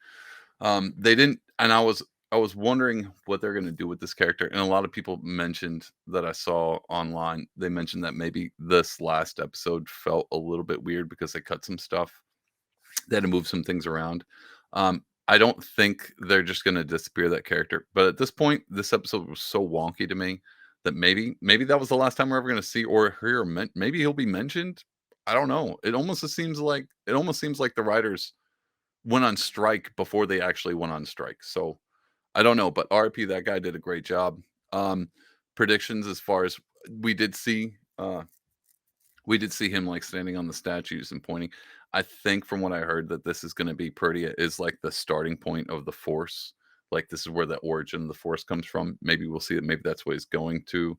They didn't, and I was wondering what they're going to do with this character, and a lot of people mentioned that I saw online. They mentioned that maybe this last episode felt a little bit weird because they cut some stuff. They had to move some things around. I don't think they're just going to disappear that character, but at this point, this episode was so wonky to me that maybe that was the last time we're ever going to see or hear. Maybe he'll be mentioned. I don't know. It almost seems like the writers went on strike before they actually went on strike. So I don't know, but RIP, that guy did a great job. Um, Predictions as far as we did see, we did see him like standing on the statues and pointing. I think from what I heard that this is going to be pretty is like the starting point of the Force. Like this is where the origin of the Force comes from. Maybe we'll see it. Maybe that's what he's going to.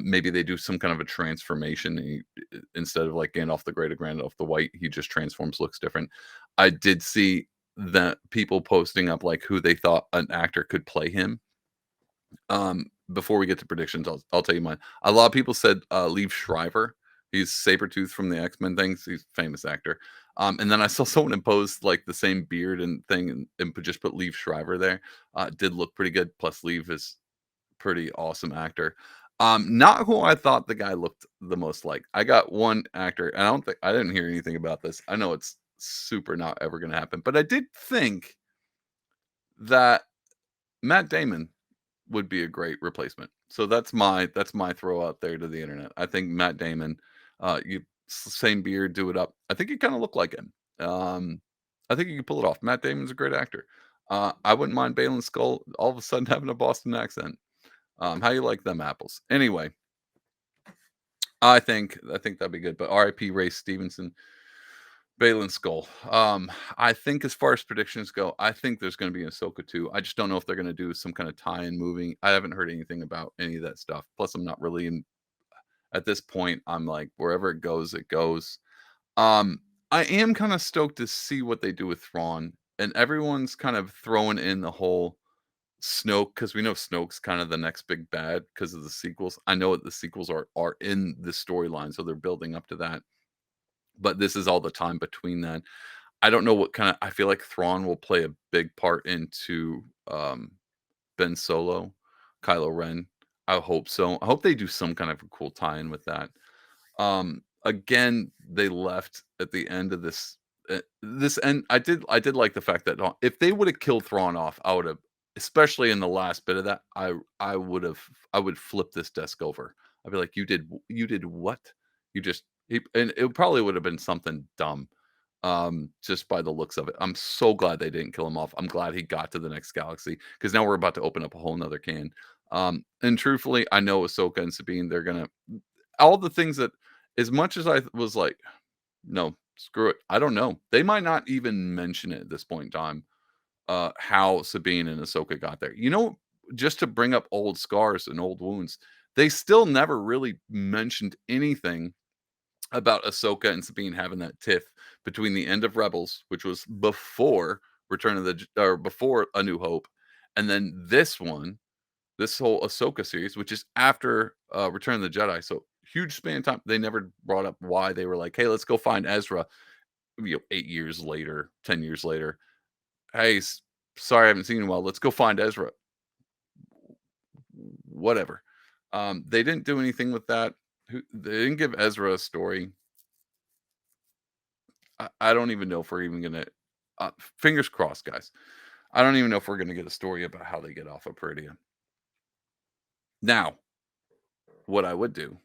Maybe they do some kind of a transformation. Instead of like Gandalf the Great or Gandalf the White, he just transforms, looks different. I did see that people posting up like who they thought an actor could play him. Before we get to predictions, I'll tell you mine. A lot of people said, Liev Schreiber. He's Sabretooth from the X-Men things. He's a famous actor. And then I saw someone impose like the same beard and thing and just put Liev Schreiber there. Did look pretty good. Plus, Liev is pretty awesome actor. Not who I thought the guy looked the most like. I got one actor, and I didn't hear anything about this. I know it's super not ever going to happen, but I did think that Matt Damon would be a great replacement. So that's my throw out there to the internet. I think Matt Damon, same beard, do it up. I think you kind of look like him. I think you can pull it off. Matt Damon's a great actor. I wouldn't mind Balin Skull all of a sudden having a Boston accent. How you like them apples? Anyway, I think that'd be good. But R.I.P. Ray Stevenson, Balin Skull. I think as far as predictions go, I think there's going to be an Ahsoka too. I just don't know if they're going to do some kind of tie-in movie. I haven't heard anything about any of that stuff. Plus, I'm not really in. At this point, I'm like wherever it goes, it goes. Um, I am kind of stoked to see what they do with Thrawn, and everyone's kind of throwing in the whole Snoke because we know Snoke's kind of the next big bad because of the sequels. I know what the sequels are in the storyline, so they're building up to that. But this is all the time between that. I don't know what kinda I feel like Thrawn will play a big part into, Ben Solo, Kylo Ren. I hope so. I hope they do some kind of a cool tie-in with that. Again, they left at the end of this end I did like the fact that if they woulda killed Thrawn off, I would've especially in the last bit of that, I would flip this desk over. I'd be like, you did what? You just" and it probably would have been something dumb, just by the looks of it. I'm so glad they didn't kill him off. I'm glad he got to the next galaxy because now we're about to open up a whole nother can. And truthfully, I know Ahsoka and Sabine, they're gonna all the things that as much as I was like, no, screw it. I don't know. They might not even mention it at this point in time, how Sabine and Ahsoka got there. Just to bring up old scars and old wounds, they still never really mentioned anything about Ahsoka and Sabine having that tiff between the end of Rebels, which was before or before A New Hope, and then this whole Ahsoka series, which is after Return of the Jedi. So huge span of time. They never brought up why they were like, "Hey, let's go find Ezra." 8 years later, 10 years later. Hey, sorry, I haven't seen you in a while. Let's go find Ezra. Whatever. They didn't do anything with that. They didn't give Ezra a story. I don't even know if we're even gonna. Fingers crossed, guys. I don't even know if we're gonna get a story about how they get off of Peridia. Now, what I would do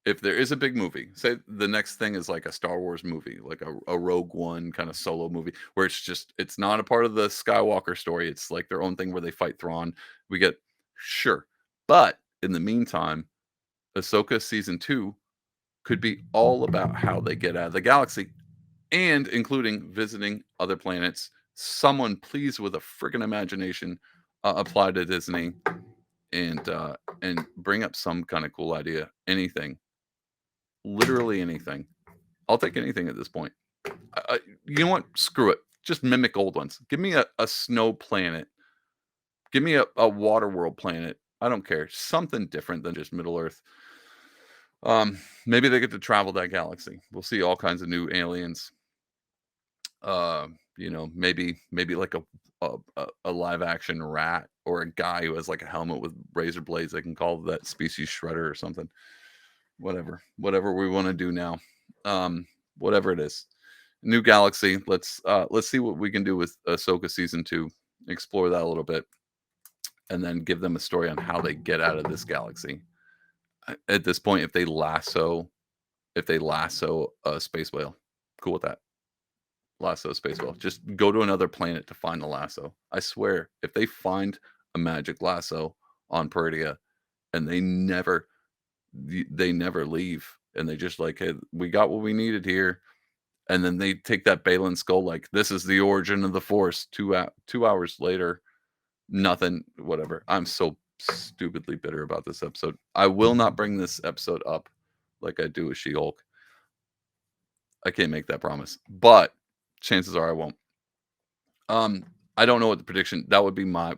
if there is a big movie, say the next thing is like a Star Wars movie, like a Rogue One kind of solo movie, where it's not a part of the Skywalker story. It's like their own thing where they fight Thrawn. We get sure, but in the meantime, Ahsoka season 2 could be all about how they get out of the galaxy and including visiting other planets. Someone please with a freaking imagination apply to Disney and bring up some kind of cool idea. Anything, literally anything. I'll take anything at this point. You know what? Screw it. Just mimic old ones. Give me a snow planet. Give me a water world planet. I don't care. Something different than just Middle Earth. Maybe they get to travel that galaxy. We'll see all kinds of new aliens. Maybe like a live action rat or a guy who has like a helmet with razor blades. They can call that species Shredder or something. Whatever we want to do now. Whatever it is. New galaxy. Let's see what we can do with Ahsoka season 2. Explore that a little bit, and then give them a story on how they get out of this galaxy. At this point, if they lasso if they lasso a space whale. Cool with that. Lasso a space whale. Just go to another planet to find the lasso. I swear, if they find a magic lasso on Peridea and they never leave, and they just like, hey, we got what we needed here, and then they take that Balin skull, like this is the origin of the Force. 2 hours later, nothing. Whatever. I'm so stupidly bitter about this episode. I will not bring this episode up like I do with She-Hulk. I can't make that promise, but chances are I won't. I don't know what the prediction. That would be my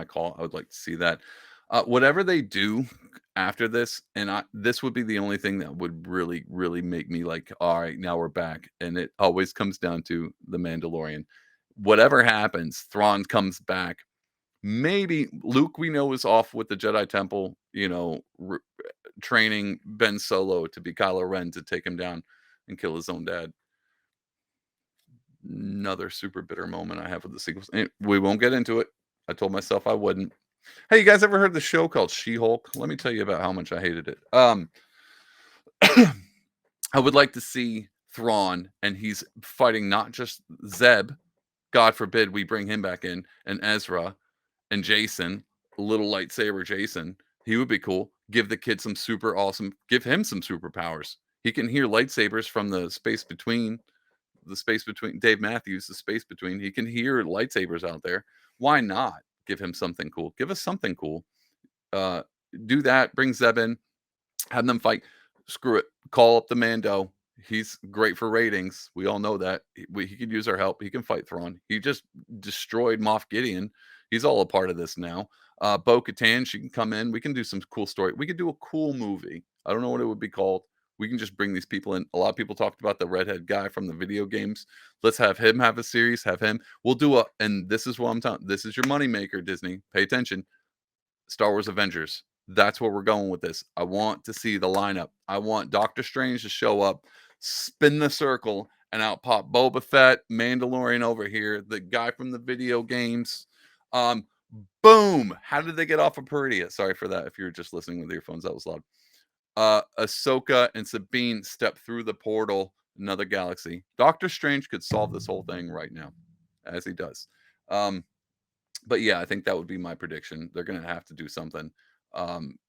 call. I would like to see that. Whatever they do after this, and this would be the only thing that would really, really make me like, all right, now we're back. And it always comes down to the Mandalorian. Whatever happens, Thrawn comes back. Maybe Luke, we know, is off with the Jedi Temple. Training Ben Solo to be Kylo Ren to take him down and kill his own dad. Another super bitter moment I have with the sequels. We won't get into it. I told myself I wouldn't. Hey, you guys ever heard the show called She-Hulk? Let me tell you about how much I hated it. I would like to see Thrawn, and he's fighting not just Zeb. God forbid we bring him back in, and Ezra, and Jason, little lightsaber Jason. He would be cool. Give the kid some super awesome. Give him some superpowers. He can hear lightsabers from the space between Dave Matthews, the space between. He can hear lightsabers out there. Why not give him something cool? Give us something cool. Uh, do that. Bring Zeb in. Have them fight. Screw it. Call up the Mando. He's great for ratings. We all know that. He could use our help. He can fight Thrawn. He just destroyed Moff Gideon. He's all a part of this now. Bo-Katan, she can come in. We can do some cool story. We could do a cool movie. I don't know what it would be called. We can just bring these people in. A lot of people talked about the redhead guy from the video games. Let's have him have a series. Have him. We'll do and this is what I'm telling. This is your moneymaker, Disney. Pay attention. Star Wars Avengers. That's where we're going with this. I want to see the lineup. I want Doctor Strange to show up, spin the circle, and out pop Boba Fett, Mandalorian over here, the guy from the video games. Boom! How did they get off of Peridea? Sorry for that. If you're just listening with earphones, that was loud. Ahsoka and Sabine step through the portal, another galaxy. Doctor Strange could solve this whole thing right now, as he does. But yeah, I think that would be my prediction. They're going to have to do something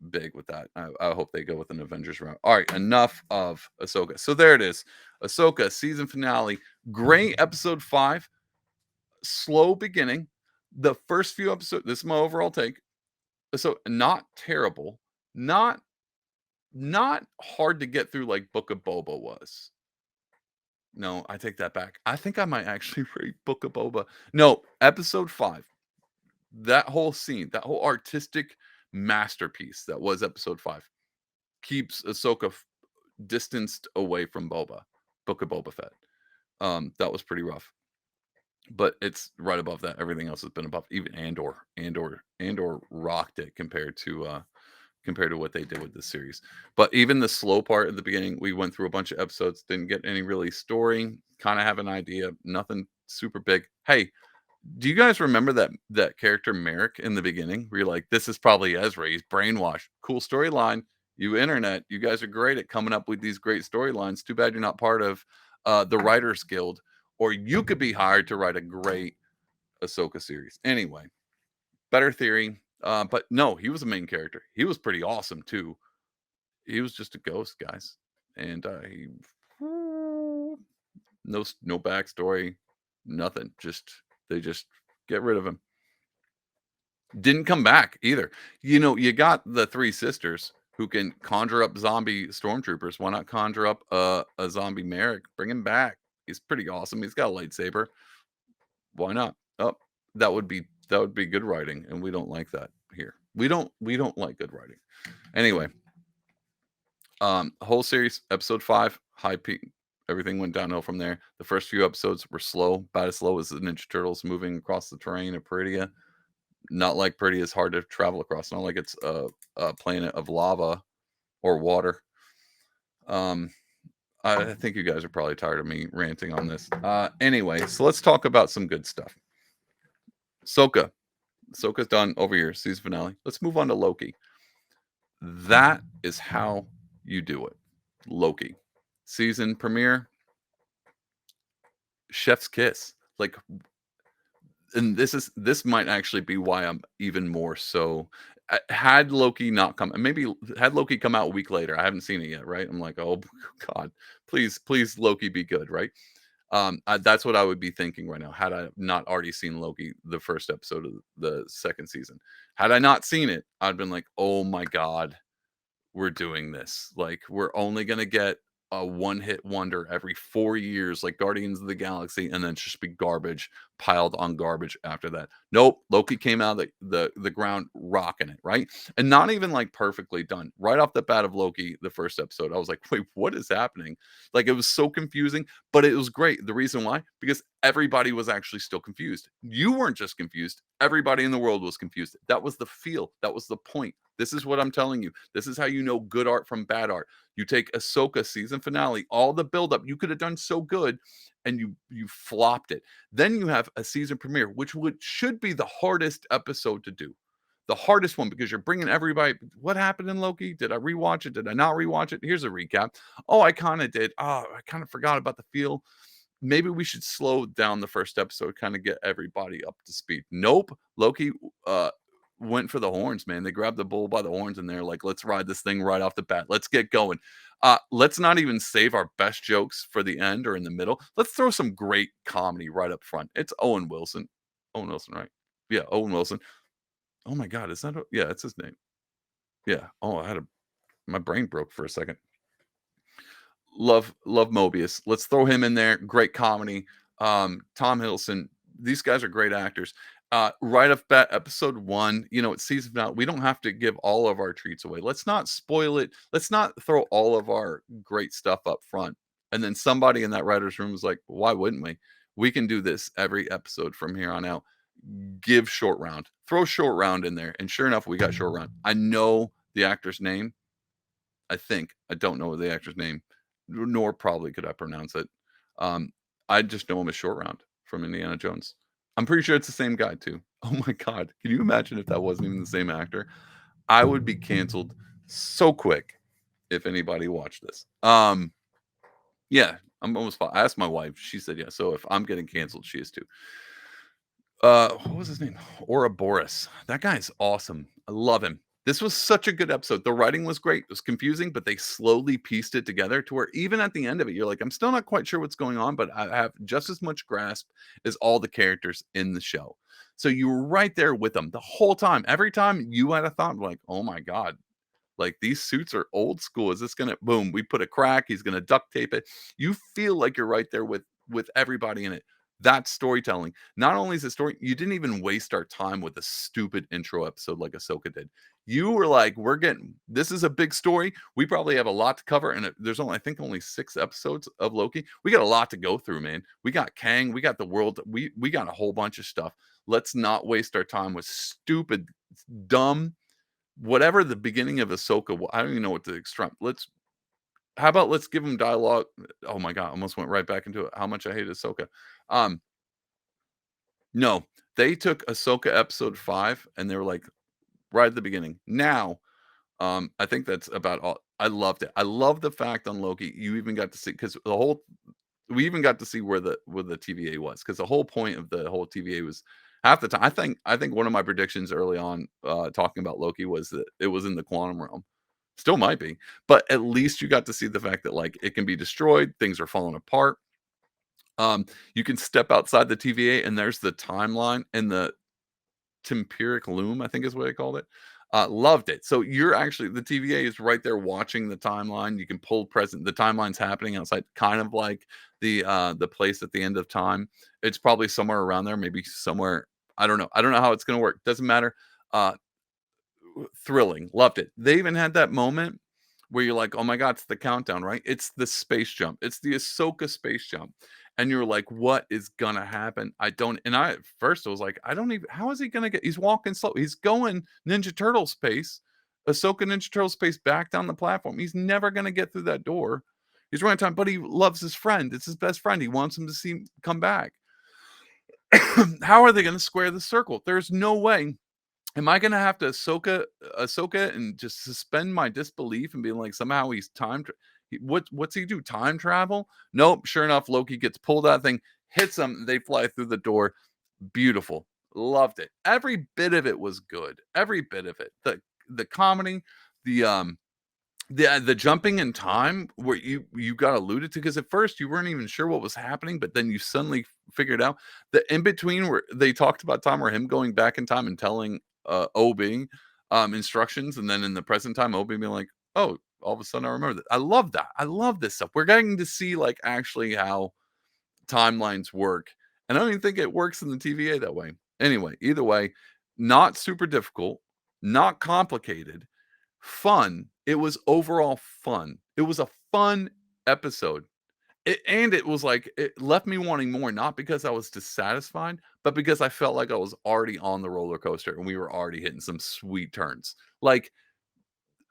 big with that. I hope they go with an Avengers route. All right, enough of Ahsoka. So there it is. Ahsoka season finale. Great episode 5. Slow beginning. The first few episodes, this is my overall take. So not terrible. Not hard to get through like Book of Boba was. No, I take that back. I think I might actually rate Book of Boba. No, episode 5. That whole scene, that whole artistic masterpiece that was episode 5 keeps Ahsoka distanced away from Boba, Book of Boba Fett. That was pretty rough, but it's right above that. Everything else has been above. Even Andor rocked it compared to what they did with this series. But even the slow part at the beginning, we went through a bunch of episodes, didn't get any really story. Kind of have an idea, nothing super big. Hey, do you guys remember that character Merrick in the beginning? Where you're like, this is probably Ezra. He's brainwashed. Cool storyline. You internet, you guys are great at coming up with these great storylines. Too bad you're not part of the Writers Guild, or you could be hired to write a great Ahsoka series. Anyway, better theory. But no, he was a main character. He was pretty awesome too. He was just a ghost, guys, and he no backstory, nothing. They just get rid of him. Didn't come back either. You got the 3 sisters who can conjure up zombie stormtroopers. Why not conjure up a zombie Merrick? Bring him back. He's pretty awesome. He's got a lightsaber. Why not? Oh, that would be good writing, and we don't like that here. We don't like good writing. Anyway, whole series, episode 5, high peak. Everything went downhill from there. The first few episodes were slow, about as slow as the Ninja Turtles moving across the terrain of Peridea. Not like Peridea is hard to travel across. Not like it's a planet of lava or water. I think you guys are probably tired of me ranting on this. Anyway, so let's talk about some good stuff. Ahsoka's done over here, season finale. Let's move on to Loki. That is how you do it. Loki. season premiere, chef's kiss. Like, and this might actually be why I'm even more so had Loki not come, and maybe had Loki come out a week later. I haven't seen it yet, right? I'm like, oh God, please, Loki, be good, right? That's what I would be thinking right now had I not already seen Loki, the first episode of the second season. Had I not seen it, I'd been like, oh my God, we're doing this. Like, we're only gonna get a one-hit wonder every 4 years, like Guardians of the Galaxy, and then just be garbage piled on garbage after that. Nope, Loki came out of the ground rocking it, right? And not even, like, perfectly done. Right off the bat of Loki, the first episode, I was like, "Wait, what is happening?" Like, it was so confusing, but it was great. The reason why? Because everybody was actually still confused. You weren't just confused, everybody in the world was confused. That was the feel, that was the point. This is what I'm telling you. This is how you know good art from bad art. You take Ahsoka season finale, all the buildup you could have done so good, and you flopped it. Then you have a season premiere, which should be the hardest episode to do, the hardest one because you're bringing everybody. What happened in Loki? Did I rewatch it? Did I not rewatch it? Here's a recap. Oh, I kind of did. Oh, I kind of forgot about the feel. Maybe we should slow down the first episode, kind of get everybody up to speed. Nope. Loki went for the horns, man. They grabbed the bull by the horns and they're like, let's ride this thing right off the bat. Let's get going. Let's not even save our best jokes for the end or in the middle. Let's throw some great comedy right up front. It's Owen Wilson. Owen Wilson, right? Yeah, Owen Wilson. Oh my God, is that? Yeah, it's his name. Yeah. Oh, my brain broke for a second. Love Mobius. Let's throw him in there. Great comedy. Tom Hiddleston. These guys are great actors. Right off bat, episode one, it's season finale. We don't have to give all of our treats away. Let's not spoil it. Let's not throw all of our great stuff up front. And then somebody in that writer's room was like, why wouldn't we? We can do this every episode from here on out. Give short round. Throw short round in there. And sure enough, we got short round. I know the actor's name. I think. I don't know the actor's name, nor probably could I pronounce it. Um, I just know him as Short Round from Indiana Jones. I'm pretty sure it's the same guy too. Oh my God. Can you imagine if that wasn't even the same actor? I would be canceled so quick if anybody watched this. Yeah, I'm almost fine. I asked my wife. She said, yeah. So if I'm getting canceled, she is too. What was his name? Ouroboros. That guy's awesome. I love him. This was such a good episode. The writing was great. It was confusing, but they slowly pieced it together to where even at the end of it, you're like, I'm still not quite sure what's going on, but I have just as much grasp as all the characters in the show. So you were right there with them the whole time. Every time you had a thought, like, oh my God, like these suits are old school. Is this gonna boom? We put a crack, he's gonna duct tape it. You feel like you're right there with everybody in it. That's storytelling. Not only is it story, you didn't even waste our time with a stupid intro episode like Ahsoka did. You were like, we're getting this is a big story. We probably have a lot to cover, and there's only I think only 6 episodes of Loki. We got a lot to go through, man. We got Kang, we got the world, we got a whole bunch of stuff. Let's not waste our time with stupid, dumb, whatever the beginning of Ahsoka. I don't even know what to extract. How about let's give them dialogue. Oh my God, I almost went right back into it. How much I hate Ahsoka. Um, no, they took Ahsoka episode 5 and they were like right at the beginning. Now, I think that's about all. I loved it. I love the fact on Loki, you even got to see because the whole we even got to see where the TVA was because the whole point of the whole TVA was half the time. I think one of my predictions early on talking about Loki was that it was in the quantum realm. Still might be, but at least you got to see the fact that like it can be destroyed, things are falling apart. You can step outside the TVA and there's the timeline and the tempiric loom, I think is what I called it. Loved it. So you're actually the TVA is right there watching the timeline. You can pull present. The timeline's happening outside, kind of like the place at the end of time. It's probably somewhere around there, maybe somewhere. I don't know. I don't know how it's gonna work. Doesn't matter. Uh, Thrilling. Loved it. They even had that moment where you're like, "Oh my god, it's the countdown," right? It's the space jump. It's the Ahsoka space jump. And you're like, "What is gonna happen?" I don't and I at first I was like, "I don't even how is he gonna get he's walking slow. He's going Ninja Turtle space, Ahsoka Ninja Turtle space back down the platform. He's never gonna get through that door. He's running time, but he loves his friend. It's his best friend. He wants him to see him come back. How are they gonna square the circle? There's no way. Am I gonna have to Ahsoka and just suspend my disbelief and be like, somehow he's time What's he do? Time travel? Nope. Sure enough, Loki gets pulled out of the thing, hits them, they fly through the door. Beautiful. Loved it. Every bit of it was good. Every bit of it. The comedy, the the jumping in time where you got alluded to, because at first you weren't even sure what was happening, but then you suddenly figured out the in between where they talked about time, where him going back in time and telling Obi instructions, and then in the present time Obi being like, oh, all of a sudden I remember that. I love that. I love this stuff. We're getting to see like actually how timelines work. And I don't even think it works in the TVA that way. Anyway, either way, not super difficult, not complicated, fun. It was overall fun. It was a fun episode. And it was like, it left me wanting more, not because I was dissatisfied, but because I felt like I was already on the roller coaster and we were already hitting some sweet turns. Like,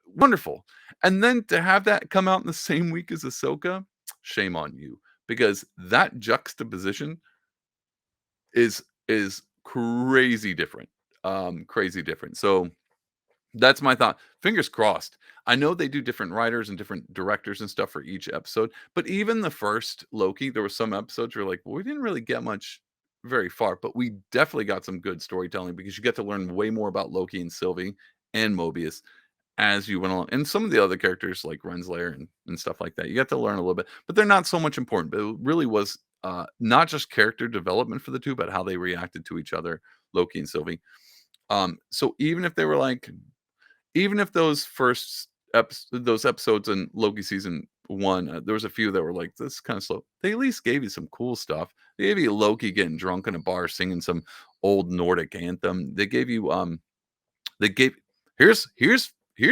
wonderful. And then to have that come out in the same week as Ahsoka, shame on you. Because that juxtaposition is crazy different. Crazy different. So that's my thought. Fingers crossed. I know they do different writers and different directors and stuff for each episode, but even the first Loki, there were some episodes where like, well, we didn't really get much very far, but we definitely got some good storytelling, because you get to learn way more about Loki and Sylvie and Mobius as you went along. And some of the other characters like Renslayer and stuff like that, you get to learn a little bit, but they're not so much important. But it really was not just character development for the two, but how they reacted to each other, Loki and Sylvie. So even if they were like, even if those those episodes in Loki season one, there was a few that were like, this is kind of slow. They at least gave you some cool stuff. They gave you Loki getting drunk in a bar singing some old Nordic anthem. They gave you they gave here's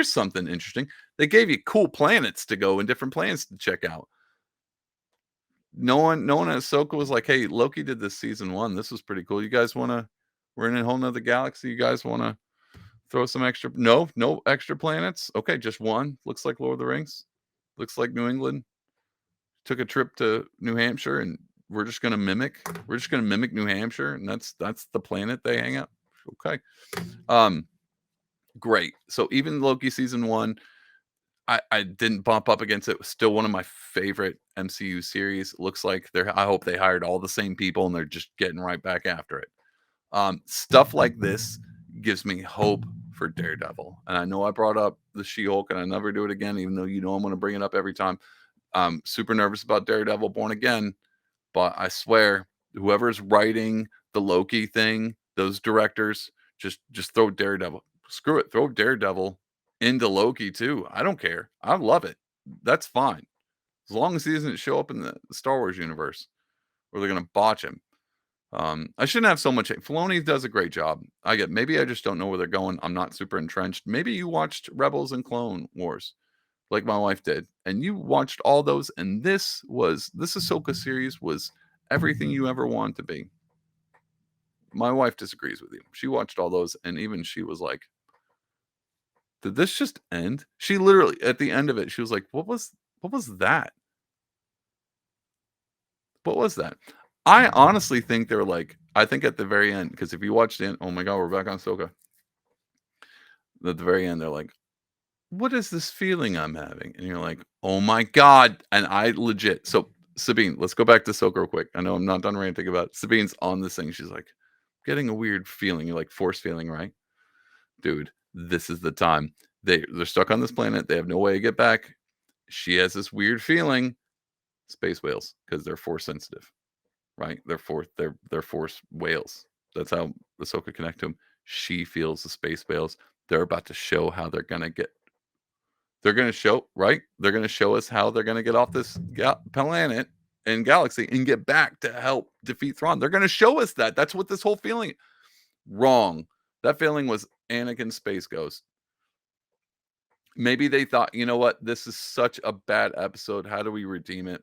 something interesting. They gave you cool planets to go and different planets to check out. No one at Ahsoka was like, hey, Loki did this season one. This was pretty cool. You guys wanna, we're in a whole nother galaxy. You guys wanna throw some extra, no extra planets? Okay, just one. Looks like Lord of the Rings. Looks like New England took a trip to New Hampshire, and we're just gonna mimic New Hampshire, and that's the planet they hang out. Okay. Um, great. So even Loki season one, I didn't bump up against it. It was still one of my favorite MCU series. Looks like I hope they hired all the same people and they're just getting right back after it. Stuff like this gives me hope for Daredevil. And I know I brought up the She-Hulk and I never do it again, even though you know I'm going to bring it up every time. I'm super nervous about Daredevil Born Again, but I swear, whoever's writing the Loki thing, those directors, just throw Daredevil. Screw it, throw Daredevil into Loki too. I don't care. I love it. That's fine, as long as he doesn't show up in the Star Wars universe, or they're gonna botch him. I shouldn't have so much. Filoni does a great job. Maybe I just don't know where they're going. I'm not super entrenched. Maybe you watched Rebels and Clone Wars like my wife did, and you watched all those, and this Ahsoka series was everything you ever want to be. My wife disagrees with you. She watched all those, and even she was like, did this just end? She literally, at the end of it, she was like, what was that? What was that? I honestly think they're like, I think at the very end, because if you watched it, oh my god, we're back on Ahsoka. At the very end, they're like, what is this feeling I'm having? And you're like, oh my god. And I legit, so Sabine, let's go back to Ahsoka real quick. I know I'm not done ranting about it. Sabine's on this thing. She's like, getting a weird feeling. You're like, force feeling, right? Dude, this is the time. They're stuck on this planet. They have no way to get back. She has this weird feeling. Space whales, because they're force sensitive, right? They're force whales. That's how Ahsoka connect to them. She feels the space whales. They're about to show how they're gonna get. They're gonna show, right? They're gonna show us how they're gonna get off this planet and galaxy and get back to help defeat Thrawn. They're gonna show us that. That's what this whole feeling. Wrong. That feeling was Anakin Space Ghost. Maybe they thought, you know what? This is such a bad episode. How do we redeem it?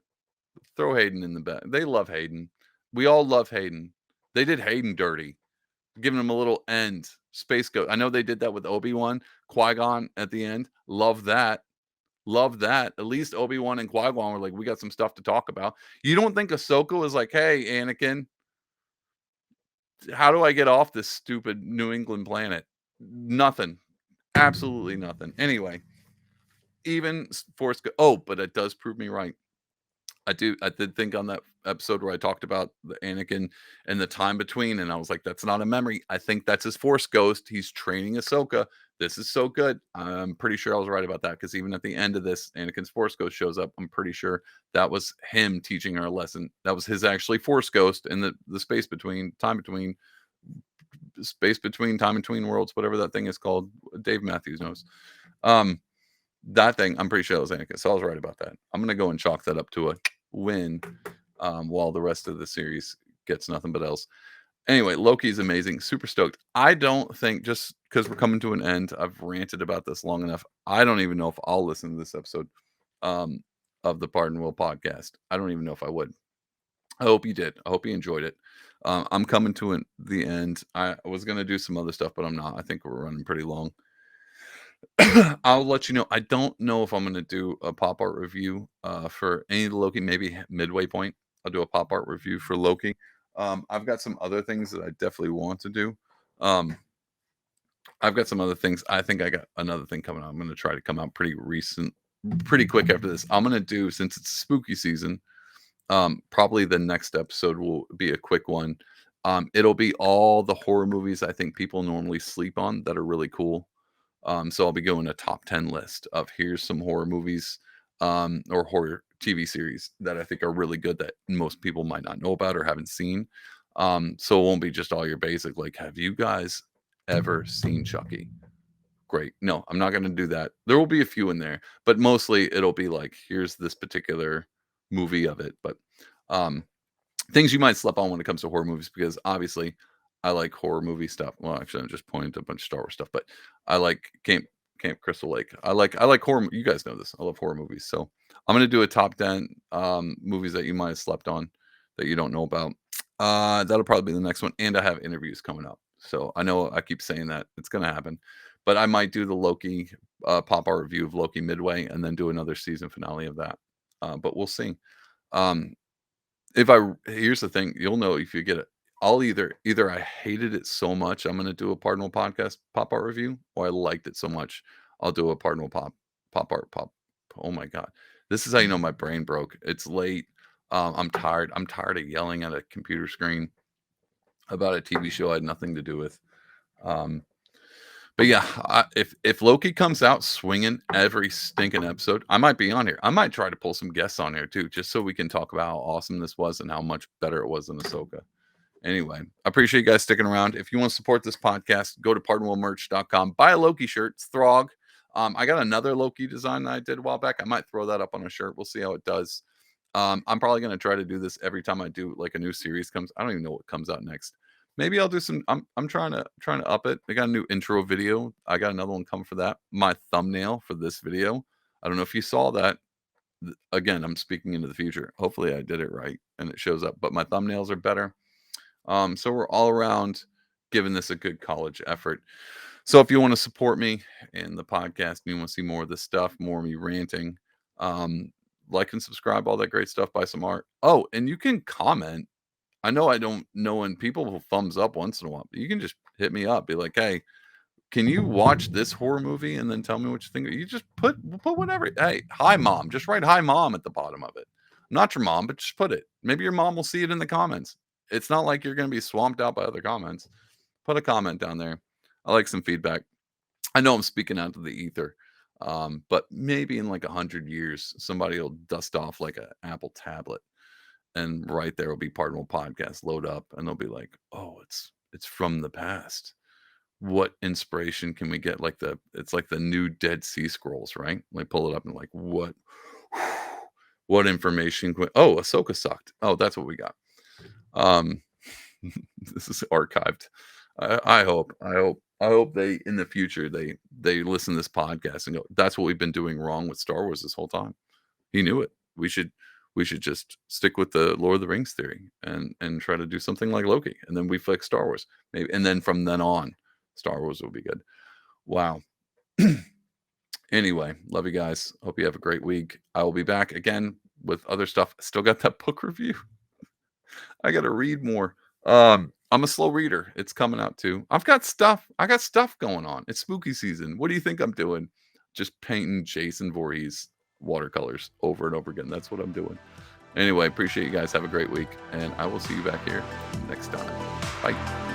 Throw Hayden in the bed. They love Hayden. We all love Hayden. They did Hayden dirty, giving him a little end. Space Ghost. I know they did that with Obi-Wan, Qui-Gon at the end. Love that. Love that. At least Obi-Wan and Qui-Gon were like, we got some stuff to talk about. You don't think Ahsoka was like, hey, Anakin, how do I get off this stupid New England planet? Nothing. Absolutely nothing. Anyway, even Force. Oh, but it does prove me right. I did think on that episode where I talked about the Anakin and the time between, and I was like, "That's not a memory. I think that's his Force ghost. He's training Ahsoka. This is so good." I'm pretty sure I was right about that because even at the end of this, Anakin's Force ghost shows up. I'm pretty sure that was him teaching her a lesson. That was his actually Force ghost in the space between time between worlds, whatever that thing is called. Dave Matthews knows. Um, that thing, I'm pretty sure that was Anakin, so I was right about that. I'm gonna go and chalk that up to a win, while the rest of the series gets nothing but else. Anyway, Loki's amazing. Super stoked. I don't think just because we're coming to an end, I've ranted about this long enough. I don't even know if I'll listen to this episode um, of the Pardon Will podcast. I don't even know if I would. I hope you did. I hope you enjoyed it. I'm coming to the end. I was gonna do some other stuff, but I'm not. I think we're running pretty long. I'll let you know. I don't know if I'm gonna do a pop art review for any of the Loki. Maybe midway point, I'll do a pop art review for Loki. I've got some other things that I definitely want to do. Um, I've got some other things. I think I got another thing coming out. I'm gonna try to come out pretty quick after this. I'm gonna do, since it's spooky season. Probably the next episode will be a quick one. It'll be all the horror movies I think people normally sleep on that are really cool. So I'll be going a top 10 list of here's some horror movies or horror TV series that I think are really good that most people might not know about or haven't seen. So it won't be just all your basic, like, have you guys ever seen Chucky? Great. No, I'm not going to do that. There will be a few in there, but mostly it'll be like, here's this particular movie of it. But um, things you might slip on when it comes to horror movies, because obviously I like horror movie stuff. Well, actually, I'm just pointing to a bunch of Star Wars stuff, but I like Camp Crystal Lake. I like horror. You guys know this. I love horror movies. So I'm gonna do a top 10 movies that you might have slept on that you don't know about. That'll probably be the next one, and I have interviews coming up. So I know I keep saying that it's gonna happen, but I might do the Loki pop art review of Loki midway, and then do another season finale of that. But we'll see. Um, if I Here's the thing, you'll know if you get it. I'll either I hated it so much, I'm gonna do a Cardinal podcast pop art review, or I liked it so much, I'll do a Cardinal pop art pop. Oh my god. This is how you know my brain broke. It's late. I'm tired. I'm tired of yelling at a computer screen about a TV show I had nothing to do with. Um, but yeah, if Loki comes out swinging every stinking episode, I might be on here. I might try to pull some guests on here too, just so we can talk about how awesome this was and how much better it was than Ahsoka. Anyway, I appreciate you guys sticking around. If you want to support this podcast, go to pardonwillmerch.com. Buy a Loki shirt. It's Throg. I got another Loki design that I did a while back. I might throw that up on a shirt. We'll see how it does. I'm probably going to try to do this every time I do like a new series comes. I don't even know what comes out next. Maybe I'll do some. I'm trying to up it. I got a new intro video. I got another one coming for that. My thumbnail for this video. I don't know if you saw that. Again, I'm speaking into the future. Hopefully, I did it right and it shows up. But my thumbnails are better. So we're all around giving this a good college effort. So if you want to support me in the podcast and you want to see more of this stuff, more of me ranting, like and subscribe, all that great stuff, buy some art. Oh, and you can comment. I know I don't know when people will thumbs up once in a while, but you can just hit me up, be like, hey, can you watch this horror movie and then tell me what you think? You just put whatever. Hey, hi mom. Just write hi mom at the bottom of it. I'm not your mom, but just put it. Maybe your mom will see it in the comments. It's not like you're going to be swamped out by other comments. Put a comment down there. I like some feedback. I know I'm speaking out to the ether, but maybe in like 100 years, somebody will dust off like an Apple tablet, and right there will be Pardonable Podcast load up, and they'll be like, "Oh, it's from the past. What inspiration can we get?" Like it's like the new Dead Sea Scrolls, right? Like pull it up and like what information? Oh, Ahsoka sucked. Oh, that's what we got. Um, this is archived. I hope they in the future they listen to this podcast and go, that's what we've been doing wrong with Star Wars this whole time. He knew it. We should just stick with the Lord of the Rings theory and try to do something like Loki, and then we fix Star Wars maybe, and then from then on, Star Wars will be good. Wow. Anyway, love you guys. Hope you have a great week. I will be back again with other stuff. Still got that book review. I got to read more. I'm a slow reader. It's coming out too. I got stuff going on. It's spooky season. What do you think I'm doing? just painting Jason Voorhees watercolors over and over again. That's what I'm doing. Anyway, appreciate you guys. Have a great week, and I will see you back here next time. Bye.